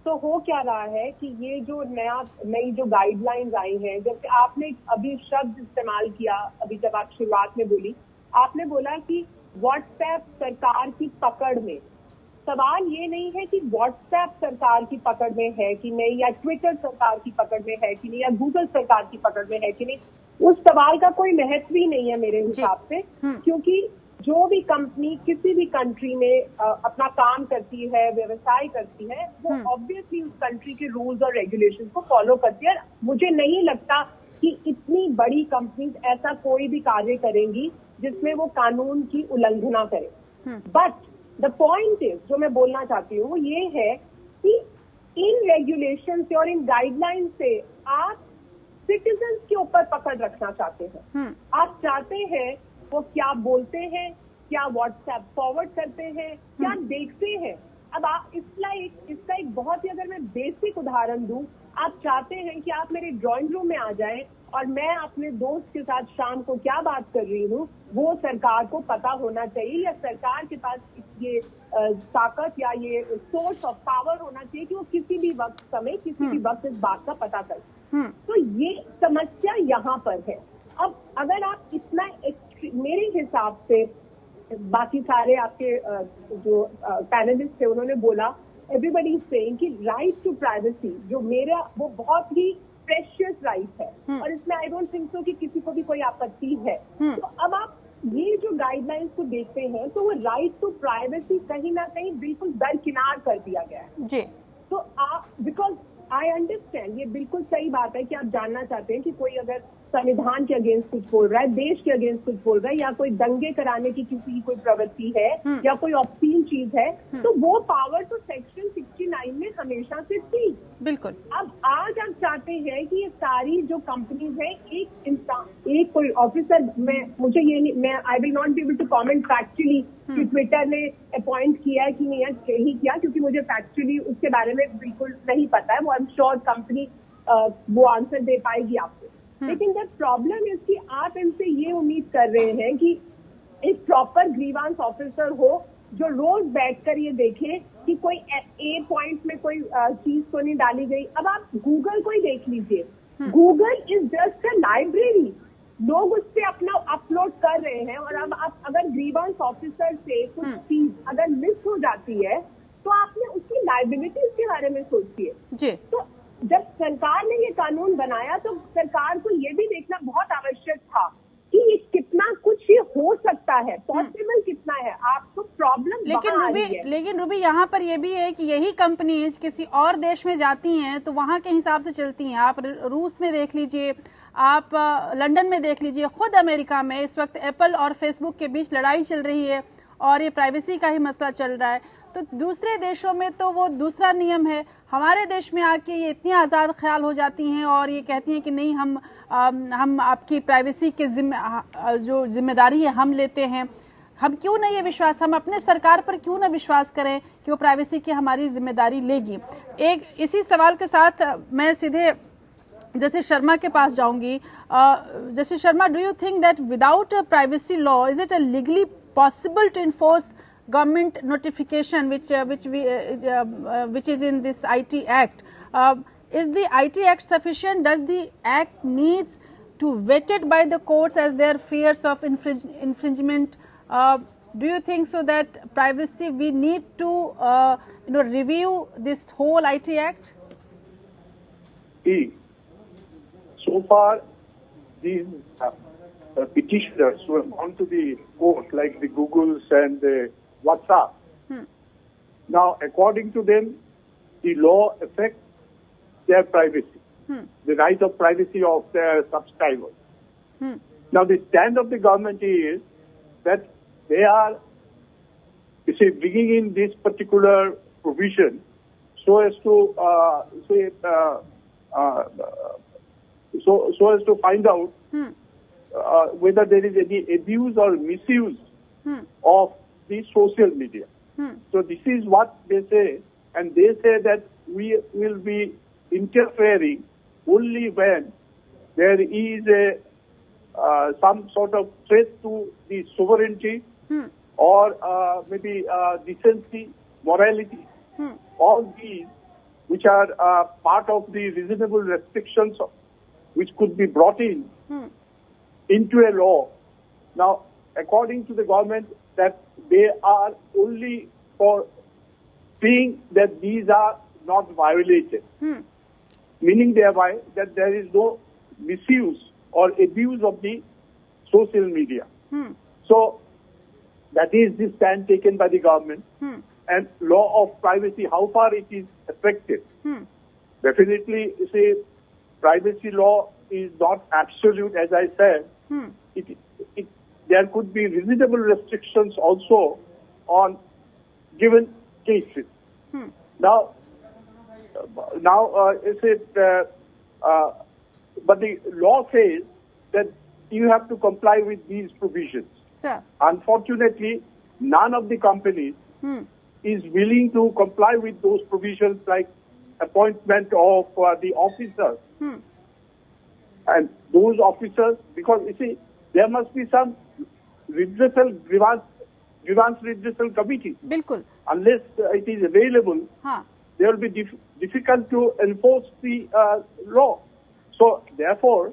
तो हो क्या रहा है कि ये जो नई जो गाइडलाइंस आई हैं, जैसे आपने अभी शब्द इस्तेमाल किया, अभी जब आप शुरुआत में बोली, आपने बोला कि व्हाट्सएप सरकार की पकड़ में। सवाल ये नहीं है कि व्हाट्सएप सरकार की पकड़ में है कि नहीं, या ट्विटर सरकार की पकड़ में है कि नहीं, या गूगल सरकार की पकड़ में है कि नहीं। उस सवाल का कोई महत्व ही नहीं है मेरे हिसाब से, क्योंकि जो भी कंपनी किसी भी कंट्री में अपना काम करती है, व्यवसाय करती है, वो ऑब्वियसली उस कंट्री के रूल्स और रेगुलेशन को फॉलो करती है। मुझे नहीं लगता कि इतनी बड़ी कंपनीज ऐसा कोई भी कार्य करेंगी जिसमें वो कानून की उल्लंघना करें। बट द पॉइंट इज, जो मैं बोलना चाहती हूँ वो ये है कि इन रेगुलेशन से और इन गाइडलाइन से आप सिटीजन के ऊपर पकड़ रखना चाहते हैं। आप चाहते हैं वो क्या बोलते हैं, क्या व्हाट्सएप फॉरवर्ड करते हैं, क्या देखते हैं। अब आप इसका एक बहुत ही, अगर मैं बेसिक उदाहरण दूं, आप चाहते हैं कि आप मेरे ड्राइंग रूम में आ जाएं और मैं अपने दोस्त के साथ शाम को क्या बात कर रही हूँ वो सरकार को पता होना चाहिए, या सरकार के पास ये ताकत या ये सोर्स ऑफ पावर होना चाहिए कि वो किसी भी वक्त इस बात का पता कर। तो ये समस्या यहाँ पर है। अब अगर आप इतना, मेरे हिसाब से बाकी सारे आपके जो पैनलिस्ट थे उन्होंने बोला, एवरीबडी इज सेइंग कि राइट टू प्राइवेसी जो मेरा, वो बहुत ही प्रेशियस राइट है और इसमें आई डोंट थिंक सो कि किसी को भी कोई आपत्ति है। तो अब आप ये जो गाइडलाइंस को देखते हैं तो वो राइट टू प्राइवेसी कहीं ना कहीं बिल्कुल दरकिनार कर दिया गया है जी। तो आप, बिकॉज आई अंडरस्टैंड, ये बिल्कुल सही बात है कि आप जानना चाहते हैं कि कोई अगर संविधान के अगेंस्ट कुछ बोल रहा है, देश के अगेंस्ट कुछ बोल रहा है, या कोई दंगे कराने की किसी की कोई प्रवृत्ति है या कोई ऑब्सीन चीज है, तो वो पावर तो सेक्शन 69 में हमेशा से थी। बिल्कुल। अब आज आप चाहते हैं कि ये सारी जो कंपनीज है, एक इंसान, एक कोई ऑफिसर, मैं I will not be able to comment factually कि ट्विटर ने अपॉइंट किया है कि नहीं किया, क्योंकि मुझे फैक्चुअली उसके बारे में बिल्कुल नहीं पता है। वो आई एम श्योर कंपनी वो आंसर दे पाएगी आपको। लेकिन द प्रॉब्लम इज कि आप इनसे ये उम्मीद कर रहे हैं कि एक प्रॉपर ग्रीवांस ऑफिसर हो जो रोज बैठकर ये देखे कि कोई ए पॉइंट में कोई चीज तो नहीं डाली गई। अब आप गूगल को ही देख लीजिए, Google is just a library, लोग उस पे अपना अपलोड कर रहे हैं। और अब आप अगर ग्रीवांस ऑफिसर से कुछ चीज अगर मिस हो जाती है तो आपने उसकी लाइबिलिटी के बारे में सोचिए। तो जब सरकार ने ये कानून बनाया तो सरकार को ये भी देखना बहुत आवश्यक था कि ये कितना कुछ ये हो सकता है, पॉसिबल कितना है। आपको प्रॉब्लम लेकिन रूबी यहाँ पर ये भी है कि यही कंपनीज किसी और देश में जाती हैं तो वहाँ के हिसाब से चलती हैं। आप रूस में देख लीजिए, आप लंदन में देख लीजिए, खुद अमेरिका में इस वक्त एप्पल और फेसबुक के बीच लड़ाई चल रही है और ये प्राइवेसी का ही मसला चल रहा है। तो दूसरे देशों में तो वो दूसरा नियम है, हमारे देश में आके ये इतनी आज़ाद ख्याल हो जाती हैं और ये कहती हैं कि नहीं, हम आपकी प्राइवेसी के जो जिम्मेदारी है हम लेते हैं। हम क्यों नहीं ये विश्वास, हम अपने सरकार पर क्यों ना विश्वास करें कि वो प्राइवेसी की हमारी जिम्मेदारी लेगी। एक इसी सवाल के साथ मैं सीधे जैसे शर्मा के पास जाऊंगी। जैसे Sharma, do you think that without a privacy law is it legally possible to enforce government notification which is in this IT Act? Is the IT Act sufficient? Does the Act needs to vetted by the courts as their fears of infringement? do you think so that privacy we need to review this whole IT Act? So far, these petitioners who have gone to the court, like the Googles and the WhatsApp, now according to them, the law affects their privacy, the right of privacy of their subscribers. Now, the stand of the government is that they are, bringing in this particular provision so as to so as to find out whether there is any abuse or misuse of the social media. So this is what they say, and they say that we will be interfering only when there is some sort of threat to the sovereignty or maybe decency, morality. All these which are part of the reasonable restrictions which could be brought in into a law. Now, according to the government, that they are only for seeing that these are not violated, meaning thereby that there is no misuse or abuse of the social media. So, that is the stand taken by the government. And law of privacy, how far it is effective. Definitely, privacy law is not absolute, as I said. There could be reasonable restrictions also on given cases. Now, but the law says that you have to comply with these provisions. Sir. Unfortunately, none of the companies is willing to comply with those provisions, like appointment of the officers. And those officers, because there must be some redressal, grievance redressal committee. Bilkul. Unless it is available, there will be difficult to enforce the law. So therefore,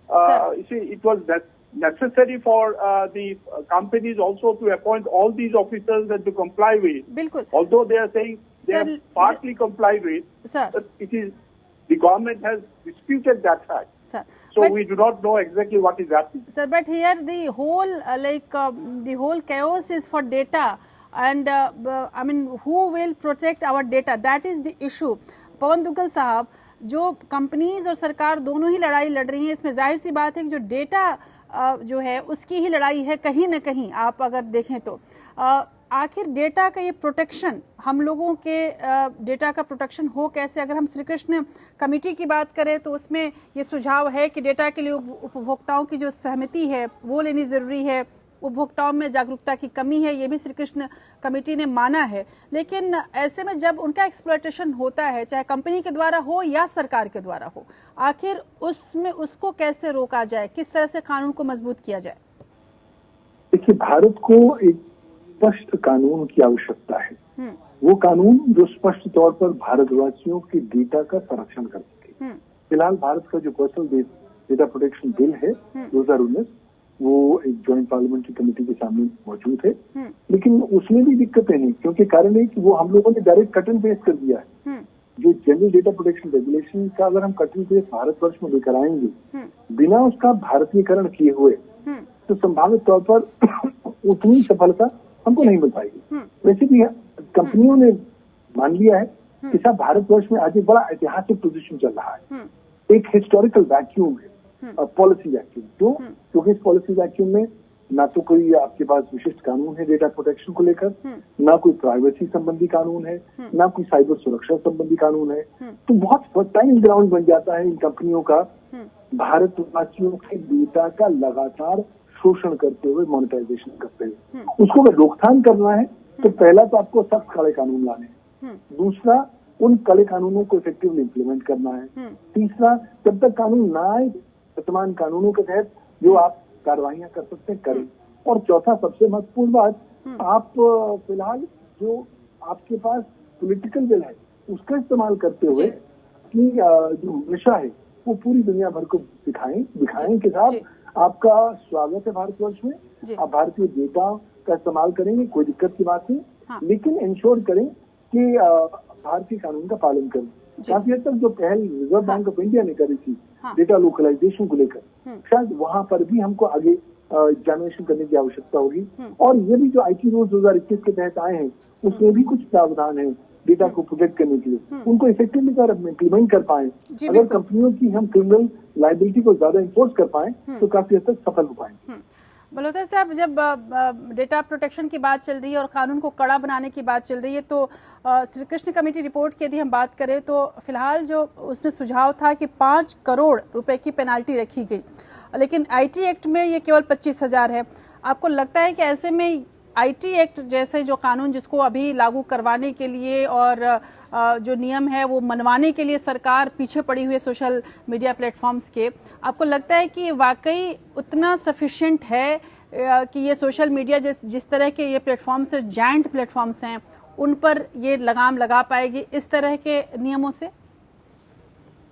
it was necessary for the companies also to appoint all these officers and to comply with. Bilkul. Although they are saying they have partly complied with, but the government has disputed that fact. Sir. So we do not know exactly what is happening. Sir, but here the whole the whole chaos is for data, and I mean, who will protect our data? That is the issue. पवन दुग्गल साहब, जो companies और सरकार दोनों ही लड़ाई लड़ रही हैं, इसमें जाहिर सी बात है कि जो डेटा जो है उसकी ही लड़ाई है कहीं ना कहीं, आप अगर देखें तो आखिर डेटा का ये प्रोटेक्शन, हम लोगों के डेटा का प्रोटेक्शन हो कैसे? अगर हम श्री कृष्ण कमेटी की बात करें तो उसमें ये सुझाव है कि डेटा के लिए उपभोक्ताओं की जो सहमति है वो लेनी ज़रूरी है, उपभोक्ताओं में जागरूकता की कमी है, ये भी श्री कृष्ण कमेटी ने माना है। लेकिन ऐसे में जब उनका एक्सप्लॉयटेशन होता है, चाहे कंपनी के द्वारा हो या सरकार के द्वारा हो, आखिर उसमें उसको कैसे रोका जाए, किस तरह से कानून को मजबूत किया जाए? देखिए, भारत को एक स्पष्ट कानून की आवश्यकता है। वो कानून जो स्पष्ट तौर पर भारतवासियों के डेटा का संरक्षण कर सके। फिलहाल भारत का जो पर्सनल डेटा प्रोटेक्शन बिल है 2019, वो एक ज्वाइंट पार्लियामेंट्री कमेटी के सामने मौजूद है, लेकिन उसमें भी दिक्कतें हैं, क्योंकि कारण है कि वो हम लोगों ने डायरेक्ट कट एंड पेस्ट कर दिया है। जो जनरल डेटा प्रोटेक्शन रेगुलेशन का अगर हम कट एंड पेस्ट भारतवर्ष में लेकर आएंगे बिना उसका भारतीयकरण किए हुए, तो संभावित तौर पर उतनी सफलता हमको नहीं मिल पाएगी। वैसे भी कंपनियों ने मान लिया है कि साहब भारतवर्ष में आज एक बड़ा ऐतिहासिक पोजीशन चल रहा है, एक हिस्टोरिकल वैक्यूम है, पॉलिसी वैक्यूम, क्योंकि इस पॉलिसी वैक्यूम में ना तो कोई आपके पास विशिष्ट कानून है डेटा प्रोटेक्शन को लेकर, ना कोई प्राइवेसी संबंधी कानून है, ना कोई साइबर सुरक्षा संबंधी कानून है। तो बहुत फर्टाइल ग्राउंड बन जाता है इन कंपनियों का भारतवासियों के डेटा का लगातार शोषण करते हुए, मोनेटाइजेशन करते हुए। उसको अगर रोकथाम करना है तो पहला तो आपको सख्त कड़े कानून लाने हैं, दूसरा उन कड़े कानूनों को इफेक्टिवली इम्प्लीमेंट करना है, तीसरा जब तक कानून ना आए वर्तमान कानूनों के तहत जो आप कार्रवाइयां कर सकते हैं करें, और चौथा सबसे महत्वपूर्ण बात, आप फिलहाल जो आपके पास पॉलिटिकल विल है उसका इस्तेमाल करते हुए कि जो नशा है वो पूरी दुनिया भर को दिखाएं के साथ आपका स्वागत है भारतवर्ष में। आप भारतीय डेटा का इस्तेमाल करेंगे, कोई दिक्कत की बात नहीं। हाँ। लेकिन इंश्योर करें कि भारतीय कानून का पालन करें। काफी हद तक जो पहल रिजर्व बैंक ऑफ इंडिया ने करी थी डेटा लोकलाइजेशन को लेकर, शायद वहां पर भी हमको आगे एग्जामिनेशन करने की आवश्यकता होगी। और ये भी जो IT रूल्स 2021 के तहत आए हैं, उसमें भी कुछ प्रावधान है डेटा को प्रोटेक्ट करने के लिए, उनको इफेक्टिवली इम्प्लीमेंट कर पाए। अगर कंपनियों की हम क्रिमिनल लाइबिलिटी को ज्यादा इन्फोर्स कर पाए तो काफी हद तक सफल हो पाएंगे। मल्होत्रा साहब, जब डेटा प्रोटेक्शन की बात चल रही है और कानून को कड़ा बनाने की बात चल रही है, तो श्री कृष्ण कमेटी रिपोर्ट की यदि हम बात करें तो फिलहाल जो उसमें सुझाव था कि 5 करोड़ रुपए की पेनाल्टी रखी गई, लेकिन IT एक्ट में ये केवल 25,000 है। आपको लगता है कि ऐसे में IT एक्ट जैसे जो कानून जिसको अभी लागू करवाने के लिए और जो नियम है वो मनवाने के लिए सरकार पीछे पड़ी हुई है सोशल मीडिया प्लेटफॉर्म्स के, आपको लगता है कि वाकई उतना सफिशिएंट है कि ये सोशल मीडिया जिस तरह के ये प्लेटफॉर्म्स हैं, जायंट प्लेटफॉर्म्स हैं, उन पर ये लगाम लगा पाएगी इस तरह के नियमों से?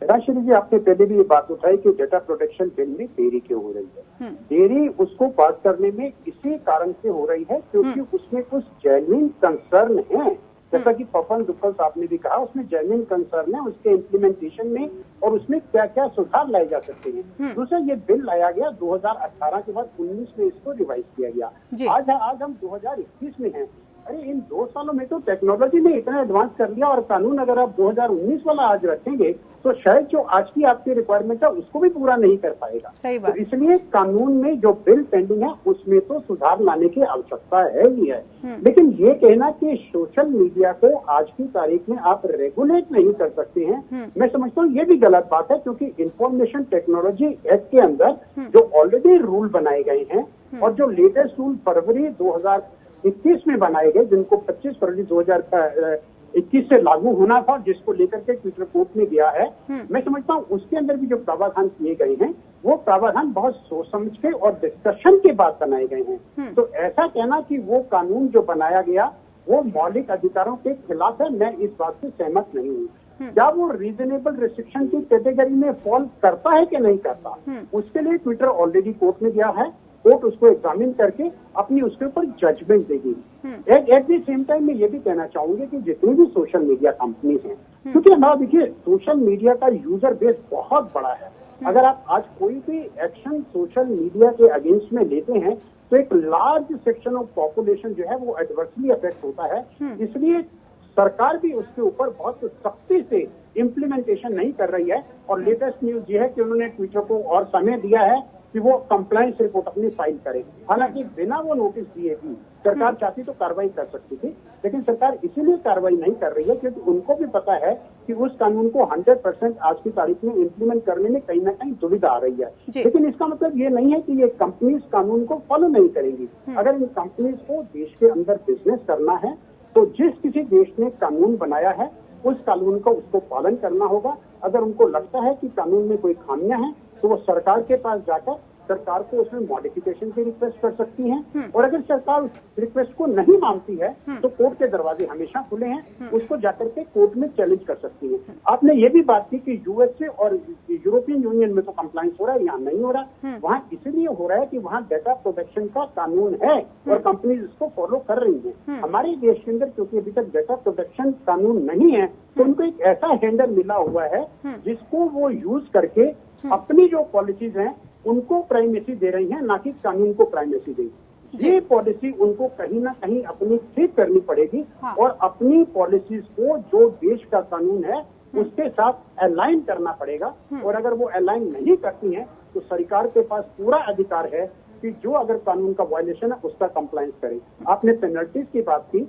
राष्ट्रपति जी, आपने पहले भी ये बात उठाई कि डेटा प्रोटेक्शन बिल में देरी क्यों हो रही है। देरी उसको पास करने में इसी कारण से हो रही है क्योंकि उसमें कुछ जेन्युइन कंसर्न है, जैसा कि पवन दुक्कल साहब ने भी कहा, उसमें जेन्युइन कंसर्न है उसके इम्प्लीमेंटेशन में और उसमें क्या क्या सुधार लाए जा सकते हैं। दूसरा, ये बिल लाया गया 2018 के बाद 19 में इसको रिवाइज किया गया। आज हम 2021 में हैं। अरे इन 2 सालों में तो टेक्नोलॉजी ने इतना एडवांस कर लिया और कानून अगर आप 2019 वाला आज रखेंगे तो शायद जो आज की आपकी रिक्वायरमेंट है उसको भी पूरा नहीं कर पाएगा। सही बात। तो इसलिए कानून में जो बिल पेंडिंग है उसमें तो सुधार लाने की आवश्यकता है ही है। लेकिन ये कहना कि सोशल मीडिया को आज की तारीख में आप रेगुलेट नहीं कर सकते हैं, मैं समझता हूँ ये भी गलत बात है, क्योंकि इंफॉर्मेशन टेक्नोलॉजी एक्ट के अंदर जो ऑलरेडी रूल बनाए गए हैं और जो लेटेस्ट रूल फरवरी 2021 में बनाए गए, जिनको 25 फरवरी 2021 से लागू होना था, जिसको लेकर के ट्विटर कोर्ट में गया है, मैं समझता हूँ उसके अंदर भी जो प्रावधान किए गए हैं वो प्रावधान बहुत सोच समझ के और डिस्कशन के बाद बनाए गए हैं। तो ऐसा कहना कि वो कानून जो बनाया गया वो मौलिक अधिकारों के खिलाफ है, मैं इस बात से सहमत नहीं हूँ। क्या वो रीजनेबल रिस्ट्रिक्शन की कैटेगरी में फॉल करता है कि नहीं करता, उसके लिए ट्विटर ऑलरेडी कोर्ट में गया है। कोर्ट उसको एग्जामिन करके अपनी उसके ऊपर जजमेंट देगी। एट द सेम टाइम मैं ये भी कहना चाहूंगी कि जितनी भी सोशल मीडिया कंपनीज हैं, क्योंकि हमारा देखिए सोशल मीडिया का यूजर बेस बहुत बड़ा है। अगर आप आज कोई भी एक्शन सोशल मीडिया के अगेंस्ट में लेते हैं तो एक लार्ज सेक्शन ऑफ पॉपुलेशन जो है वो एडवर्सली अफेक्ट होता है। इसलिए सरकार भी उसके ऊपर बहुत सख्ती से इम्प्लीमेंटेशन नहीं कर रही है। और लेटेस्ट न्यूज ये है कि उन्होंने ट्विटर को और समय दिया है कि वो कंप्लायंस रिपोर्ट अपनी फाइल करे। हालांकि बिना वो नोटिस दिए भी सरकार चाहती तो कार्रवाई कर सकती थी, लेकिन सरकार इसीलिए कार्रवाई नहीं कर रही है क्योंकि उनको भी पता है कि उस कानून को 100% आज की तारीख में इम्प्लीमेंट करने में कहीं ना कहीं दुविधा आ रही है। लेकिन इसका मतलब ये नहीं है कि ये कंपनीज कानून को फॉलो नहीं करेंगी। अगर इन कंपनीज को देश के अंदर बिजनेस करना है तो जिस किसी देश ने कानून बनाया है उस कानून का उसको पालन करना होगा। अगर उनको लगता है कि कानून में कोई खामियां हैं तो वो सरकार के पास जाकर सरकार को उसमें मॉडिफिकेशन की रिक्वेस्ट कर सकती हैं। और अगर सरकार उस रिक्वेस्ट को नहीं मानती है तो कोर्ट के दरवाजे हमेशा खुले हैं, उसको जाकर के कोर्ट में चैलेंज कर सकती है। आपने ये भी बात की कि यूएसए और यूरोपियन यूनियन में तो कंप्लायंस हो रहा है, यहाँ नहीं हो रहा। वहाँ इसलिए हो रहा है कि वहाँ डेटा प्रोटेक्शन का कानून है और कंपनीज इसको फॉलो कर रही है। हमारे देश के अंदर क्योंकि अभी तक डेटा प्रोटेक्शन कानून नहीं है तो उनको एक ऐसा हैंडल मिला हुआ है जिसको वो यूज करके अपनी जो पॉलिसीज हैं उनको प्राइमेसी दे रही हैं, ना कि कानून को प्राइमेसी देगी। ये पॉलिसी उनको कहीं ना कहीं अपनी ठीक करनी पड़ेगी और अपनी पॉलिसीज को जो देश का कानून है उसके साथ अलाइन करना पड़ेगा। और अगर वो अलाइन नहीं करती हैं तो सरकार के पास पूरा अधिकार है कि जो अगर कानून का वायलेशन है उसका कंप्लायंस करे। आपने पेनल्टीज की बात की,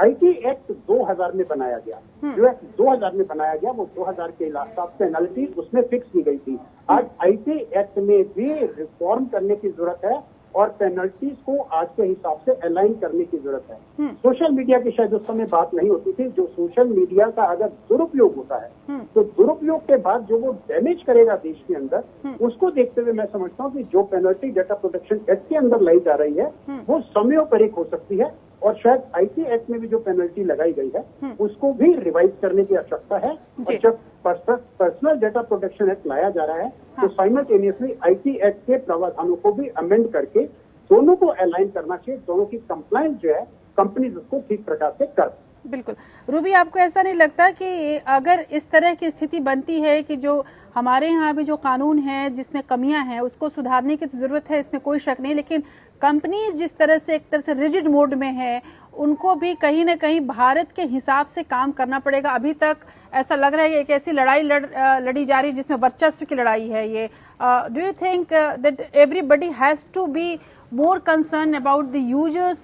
IT एक्ट 2000 में बनाया गया। जो एक्ट 2000 में बनाया गया वो 2000 के अलावा पेनल्टी उसमें फिक्स की गई थी। आज IT एक्ट में भी रिफॉर्म करने की जरूरत है और पेनल्टीज को आज के हिसाब से अलाइन करने की जरूरत है। सोशल मीडिया की शायद उस समय बात नहीं होती थी। जो सोशल मीडिया का अगर दुरुपयोग होता है तो दुरुपयोग के बाद जो वो डैमेज करेगा देश के अंदर, उसको देखते हुए मैं समझता हूँ कि जो पेनल्टी डेटा प्रोटेक्शन एक्ट के अंदर लाई जा रही है वो समयोपरिक हो सकती है। और शायद IT एक्ट में भी जो पेनल्टी लगाई गई है उसको भी रिवाइज करने की आवश्यकता है। और जब पर्सनल डेटा प्रोटेक्शन एक्ट लाया जा रहा है तो साइमल्टेनियसली IT एक्ट के प्रावधानों को भी अमेंड करके दोनों को अलाइन करना चाहिए, दोनों की कंप्लायंस जो है कंपनीज उसको ठीक प्रकार से कर। बिल्कुल। रूबी, आपको ऐसा नहीं लगता कि अगर इस तरह की स्थिति बनती है कि जो हमारे यहाँ भी जो कानून है जिसमें कमियां हैं उसको सुधारने की तो ज़रूरत है, इसमें कोई शक नहीं, लेकिन कंपनीज जिस तरह से एक तरह से रिजिड मोड में है उनको भी कहीं ना कहीं भारत के हिसाब से काम करना पड़ेगा। अभी तक ऐसा लग रहा है कि एक ऐसी लड़ाई लड़ी जा रही है जिसमें वर्चस्व की लड़ाई है ये। Do you think that everybody has to be more concerned about the users,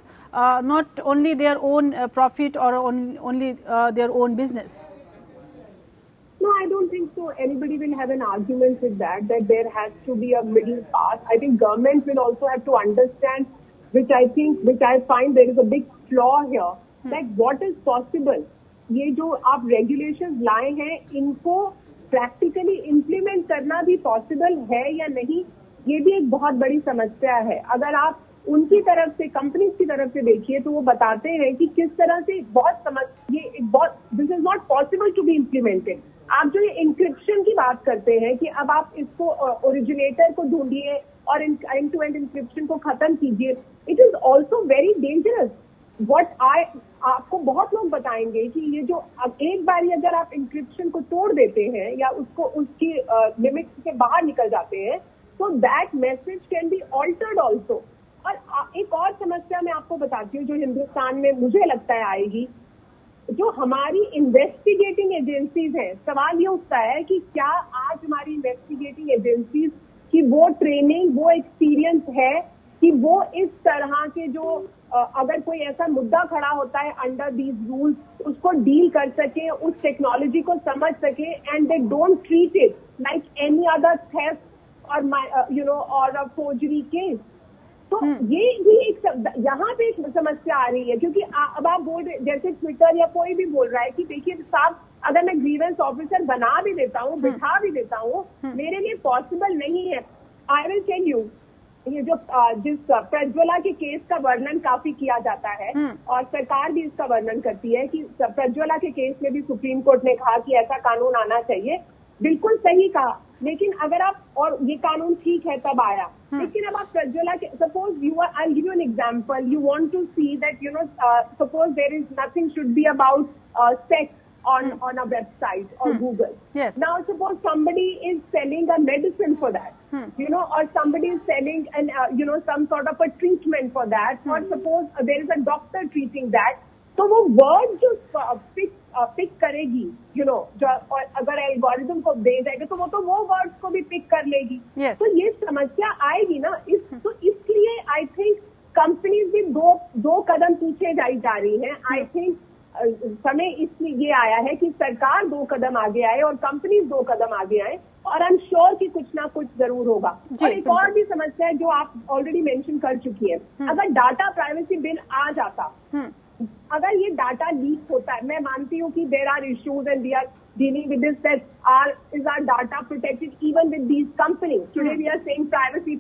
not only their own profit or only their own business? No, I don't think so. Anybody will have an argument with that there has to be a middle path. I think government will also have to understand, which I find there is a big flaw here, that what is possible. ये जो आप regulations लाए हैं, इनको practically implement करना भी possible है या नहीं, ये भी एक बहुत बड़ी समस्या है। अगर आप उनकी तरफ से, कंपनीज की तरफ से देखिए तो वो बताते हैं कि किस तरह से this is not possible to be implemented. आप जो ये इंक्रिप्शन की बात करते हैं कि अब आप इसको ओरिजिनेटर को ढूंढिए और एंड टू एंड इंक्रिप्शन को खत्म कीजिए, it is also very dangerous. आपको बहुत लोग बताएंगे कि ये जो एक बारी अगर आप इंक्रिप्शन को तोड़ देते हैं या उसको उसकी लिमिट से बाहर निकल जाते हैं तो that message can be altered also. और एक और समस्या मैं आपको बताती हूँ जो हिंदुस्तान में मुझे लगता है आएगी, जो हमारी इन्वेस्टिगेटिंग एजेंसीज हैं, सवाल ये उठता है कि क्या आज हमारी इन्वेस्टिगेटिंग एजेंसीज की वो ट्रेनिंग, वो एक्सपीरियंस है कि वो इस तरह के जो अगर कोई ऐसा मुद्दा खड़ा होता है अंडर दीज रूल्स उसको डील कर सके, उस टेक्नोलॉजी को समझ सके and they don't treat it like any other theft और अ फोर्जरी केस। तो ये भी एक यहाँ पे एक समस्या आ रही है, क्योंकि अब आप बोल रहे, जैसे ट्विटर या कोई भी बोल रहा है कि देखिए साहब, अगर मैं ग्रीवेंस ऑफिसर बना भी देता हूँ, बिठा भी देता हूँ, मेरे लिए पॉसिबल नहीं है। आई विल टेल यू, ये जो जिस प्रज्वला के केस का वर्णन काफी किया जाता है और सरकार भी इसका वर्णन करती है कि प्रज्वला के केस में भी सुप्रीम कोर्ट ने कहा कि ऐसा कानून आना चाहिए, बिल्कुल सही कहा। लेकिन अगर आप, और ये कानून ठीक है तब आया, लेकिन अब आप प्रज्वला के, suppose you are, I give you an example, you want to see that suppose there is nothing should be about sex on a website or Google. Yes. Now suppose somebody is selling a medicine for that, or somebody is selling an some sort of a treatment for that, or suppose there is a doctor treating that, तो वो word जो pick करेगी, जो और अगर algorithm को दे जाएगा तो वो वर्ड्स को भी पिक कर लेगी। Yes. तो ये समस्या आएगी ना, तो इसलिए आई थिंक कंपनीज भी दो कदम पीछे जा रही हैं। आई थिंक समय इसलिए ये आया है कि सरकार 2 कदम आगे आए और कंपनीज 2 कदम आगे आए, और आई एम श्योर कि कुछ ना कुछ जरूर होगा। और एक और भी समस्या है जो आप ऑलरेडी मेंशन कर चुकी है, अगर डाटा प्राइवेसी बिल आ जाता, अगर ये डाटा लीक होता है, मैं मानती हूँ कि there are issues and we are dealing with this, that is our data protected even with these companies? Today we are saying privacy,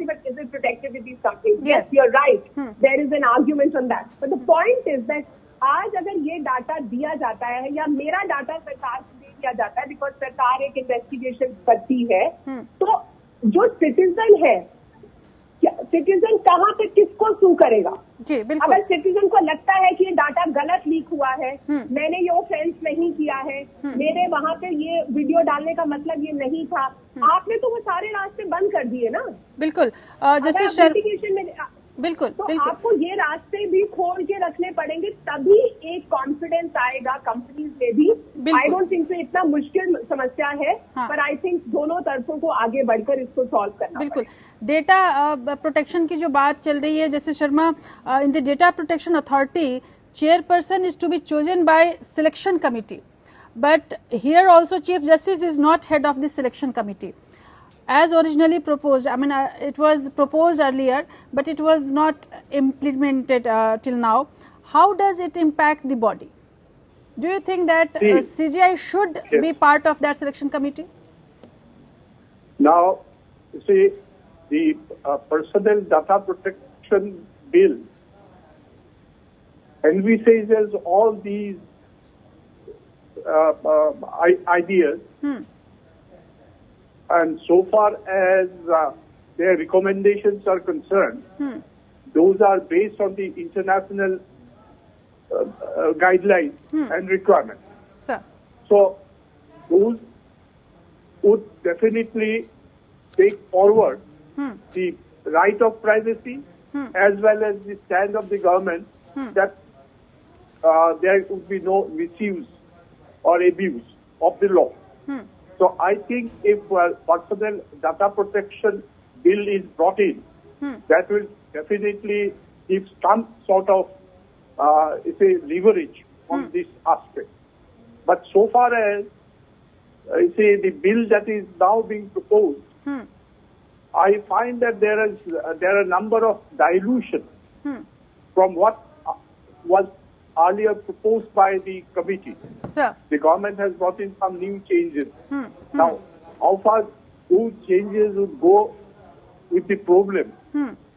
but is it protected with these companies? Yes, you're right. There is an argument on that. But the point is that आज अगर ये data दिया जाता है या मेरा data सरकार को दे दिया जाता है, बिकॉज सरकार एक इन्वेस्टिगेशन करती है, तो जो सिटीजन है, सिटीजन कहाँ पे किसको सू करेगा? जी, बिल्कुल। अगर सिटीजन को लगता है कि ये डाटा गलत लीक हुआ है, मैंने ये ऑफेंस नहीं किया है, मेरे वहां पे ये वीडियो डालने का मतलब ये नहीं था, आपने तो वो सारे रास्ते बंद कर दिए ना। बिल्कुल। जैसे इन्वेस्टिगेशन में बिल्कुल, तो बिल्कुल। आपको ये रास्ते भी खोल के रखने पड़ेंगे, तभी एक कॉन्फिडेंस आएगा कंपनीज में भी। आई डोंट थिंक सो इतना मुश्किल समस्या है, पर आई थिंक दोनों तरफों को आगे बढ़कर इसको सॉल्व करना। बिल्कुल। डेटा प्रोटेक्शन की जो बात चल रही है, जैसे Sharma, in the data protection authority, chairperson is to be chosen by selection committee, but here also chief justice is not head of the selection committee as originally proposed. I mean, it was proposed earlier, but it was not implemented till now. How does it impact the body? Do you think that CGI should be part of that selection committee? Now, you see, the Personal Data Protection Bill envisages all these ideas. And so far as their recommendations are concerned, those are based on the international guidelines and requirements. Sir. So those would definitely take forward the right of privacy as well as the stand of the government that there would be no misuse or abuse of the law. So I think if personal data protection bill is brought in, that will definitely give some sort of leverage on this aspect. But so far as the bill that is now being proposed, I find that there are a number of dilutions from what was earlier proposed by the committee. Sir. The government has brought in some new changes. Now, how far those changes would go with the problem,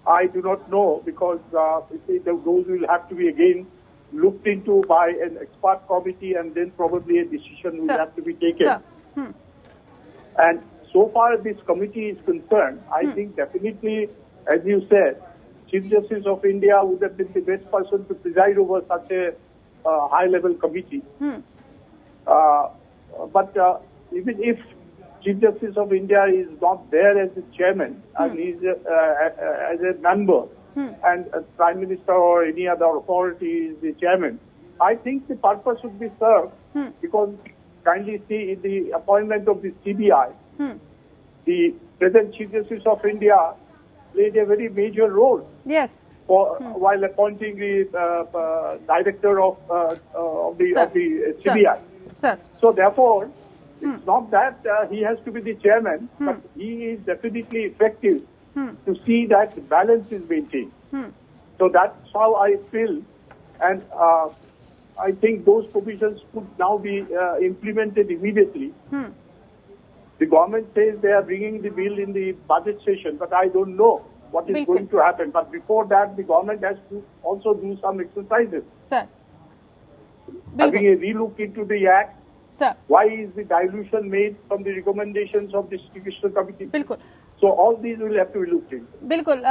I do not know, because those will have to be again looked into by an expert committee, and then probably a decision will have to be taken. Sir. And so far as this committee is concerned, I think definitely, as you said, Chief Justice of India would have been the best person to preside over such a high-level committee. But even if Chief Justice of India is not there as the chairman, and he's as a member, and a Prime Minister or any other authority is the chairman, I think the purpose would be served, because kindly see in the appointment of the CBI, the present Chief Justice of India played a very major role. Yes. While appointing the director of the CBI. Sir. So therefore, it's not that he has to be the chairman, but he is definitely effective to see that balance is maintained. So that's how I feel, and I think those provisions could now be implemented immediately. The government says they are bringing the bill in the budget session, but I don't know what is going to happen. But before that, the government has to also do some exercises. Sir. Having a relook into the act. Sir. Why is the dilution made from the recommendations of the Judicial Committee? बिल्कुल. So all these will have to be looked into. बिल्कुल.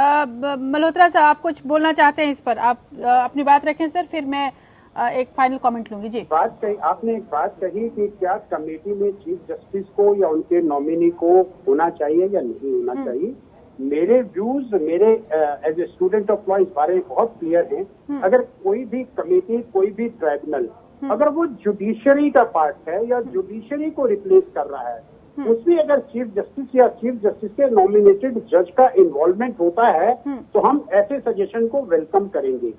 मल्होत्रा साहब, आप कुछ बोलना चाहते हैं इस पर? आप अपनी बात रखें सर, फिर मैं एक फाइनल कमेंट लूंगी. जी. आपने एक बात कही कि क्या कमेटी में चीफ जस्टिस को या उनके नॉमिनी को होना चाहिए या नहीं होना चाहिए. मेरे views as a student of law इस बारे में बहुत क्लियर हैं. अगर कोई भी कमेटी, कोई भी ट्राइब्यूनल, अगर वो जुडिशरी का पार्ट है या जुडिशरी को रिप्लेस कर रहा है, उसमें अगर चीफ जस्टिस या चीफ जस्टिस के नॉमिनेटेड जज का इन्वॉल्वमेंट होता है, तो हम ऐसे सजेशन को वेलकम करेंगे.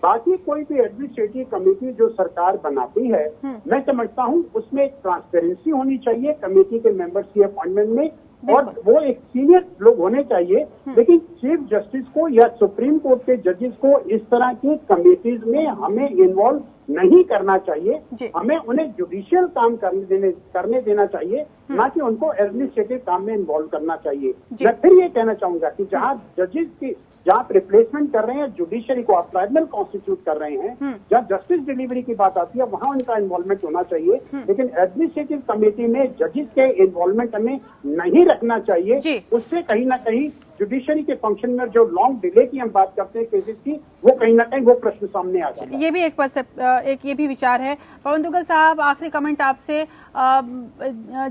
बाकी कोई भी एडमिनिस्ट्रेटिव कमेटी जो सरकार बनाती है, मैं समझता हूं उसमें ट्रांसपेरेंसी होनी चाहिए कमेटी के मेंबर्स की अपॉइंटमेंट में, और वो एक सीनियर लोग होने चाहिए. लेकिन चीफ जस्टिस को या सुप्रीम कोर्ट के जजेस को इस तरह की कमेटीज में हमें इन्वॉल्व नहीं करना चाहिए. हमें उन्हें जुडिशियल काम करने देना चाहिए, ना कि उनको एडमिनिस्ट्रेटिव काम में इन्वॉल्व करना चाहिए. मैं फिर ये कहना चाहूंगा कि जहां जजेस की जहां आप रिप्लेसमेंट कर रहे हैं जुडिशरी को, आप ट्राइब्यूनल कॉन्स्टिट्यूट कर रहे हैं, जहां जस्टिस डिलीवरी की बात आती है वहां उनका इन्वॉल्वमेंट होना चाहिए. लेकिन एडमिनिस्ट्रेटिव कमेटी में जजेस के इन्वॉल्वमेंट हमें नहीं रखना चाहिए. उससे कहीं ना कहीं जुडिशरी के फंक्शन में जो लॉन्ग डिले की हम बात करते हैं केसेस की, वो कहीं ना कहीं वो प्रश्न सामने आ जाता है. ये भी एक ये भी विचार है. पवन दुग्गल साहब, आखिरी कमेंट आपसे.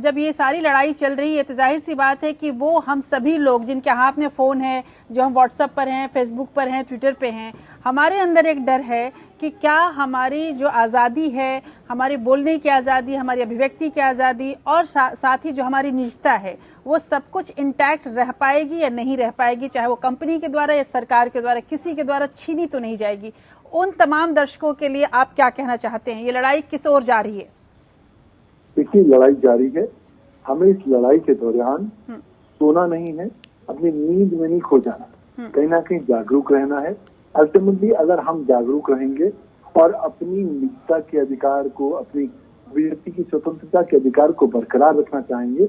जब ये सारी लड़ाई चल रही है तो जाहिर सी बात है कि वो हम सभी लोग जिनके हाथ में फ़ोन है, जो हम व्हाट्सएप पर हैं, फेसबुक पर हैं, ट्विटर पे हैं, हमारे अंदर एक डर है कि क्या हमारी जो आज़ादी है, हमारे बोलने की आज़ादी, हमारी अभिव्यक्ति की आज़ादी और साथ ही जो हमारी निजता है, वो सब कुछ इंटैक्ट रह पाएगी या नहीं रह पाएगी, चाहे वो कंपनी के द्वारा या सरकार के द्वारा, किसी के द्वारा छीनी तो नहीं जाएगी. उन तमाम दर्शकों के लिए आप क्या कहना चाहते हैं? ये लड़ाई किस ओर जा रही है? देखिए, लड़ाई जारी है. हमें इस लड़ाई के दौरान सोना नहीं है, अपनी नींद में नहीं खो जाना, कहीं ना कहीं जागरूक रहना है. अल्टीमेटली अगर हम जागरूक रहेंगे और अपनी निजता के अधिकार को, अपनी व्यक्ति की स्वतंत्रता के अधिकार को बरकरार रखना चाहेंगे,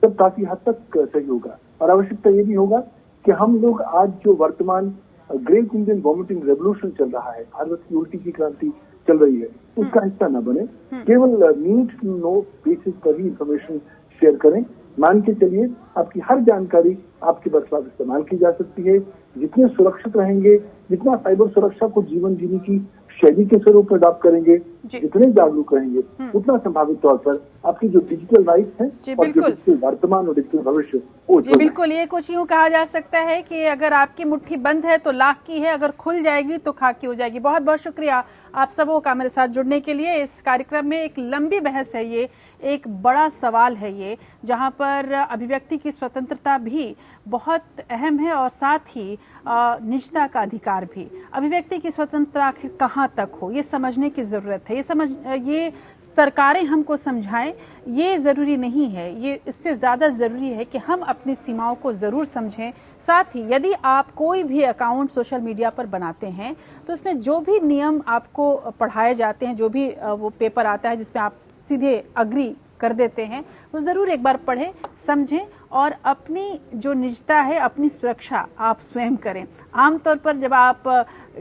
तब काफी हद तक सही होगा. और आवश्यकता ये भी होगा कि हम लोग आज जो वर्तमान ग्रेट इंडियन वॉमिटिंग रेवोल्यूशन चल रहा है, भारत की उल्टी की क्रांति चल रही है, उसका हिस्सा न बने. केवल नीड टू नो बेसिस पर ही इंफॉर्मेशन शेयर करें. मान के चलिए आपकी हर जानकारी आपके खिलाफ इस्तेमाल की जा सकती है। जितने सुरक्षित रहेंगे, जितना साइबर सुरक्षा को जीवन जीने की शैली के स्वरूप में अडॉप्ट करेंगे, जितने जागरूक रहेंगे, उतना संभावित तौर पर आपकी जो डिजिटल राइट्स हैं और जो डिजिटल वर्तमान और डिजिटल भविष्य वो जी बिल्कुल, ये कुछ यूँ कहा जा सकता है कि अगर आपकी मुट्ठी बंद है तो लाख की है, अगर खुल जाएगी तो खाक की हो जाएगी। बहुत बहुत शुक्रिया आप सबों का मेरे साथ जुड़ने के लिए। इस कार्यक्रम में एक लंबी बहस है, ये एक बड़ा सवाल है ये, जहाँ पर अभिव्यक्ति की स्वतंत्रता भी बहुत अहम है और साथ ही निजता का अधिकार भी। अभिव्यक्ति की स्वतंत्रता आखिर कहाँ तक हो, ये समझने की ज़रूरत है। ये सरकारें हमको समझाएं, ये ज़रूरी नहीं है। ये इससे ज़्यादा ज़रूरी है कि हम अपनी सीमाओं को ज़रूर समझें। साथ ही यदि आप कोई भी अकाउंट सोशल मीडिया पर बनाते हैं तो उसमें जो भी नियम आपको पढ़ाए जाते हैं, जो भी वो पेपर आता है जिसमें आप सीधे अग्री कर देते हैं, वो ज़रूर एक बार पढ़ें, समझें और अपनी जो निजता है, अपनी सुरक्षा आप स्वयं करें। आमतौर पर जब आप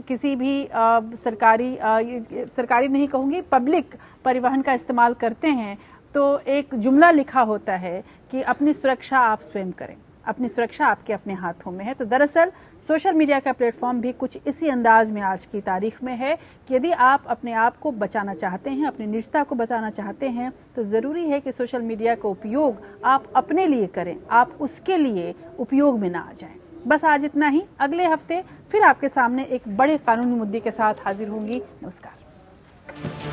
किसी भी सरकारी नहीं कहूँगी, पब्लिक परिवहन का इस्तेमाल करते हैं तो एक जुमला लिखा होता है कि अपनी सुरक्षा आप स्वयं करें, अपनी सुरक्षा आपके अपने हाथों में है। तो दरअसल सोशल मीडिया का प्लेटफॉर्म भी कुछ इसी अंदाज में आज की तारीख में है कि यदि आप अपने आप को बचाना चाहते हैं, अपनी निजता को बचाना चाहते हैं, तो ज़रूरी है कि सोशल मीडिया का उपयोग आप अपने लिए करें, आप उसके लिए उपयोग में ना आ जाएं। बस आज इतना ही। अगले हफ्ते फिर आपके सामने एक बड़े कानूनी मुद्दे के साथ हाजिर होंगी। नमस्कार।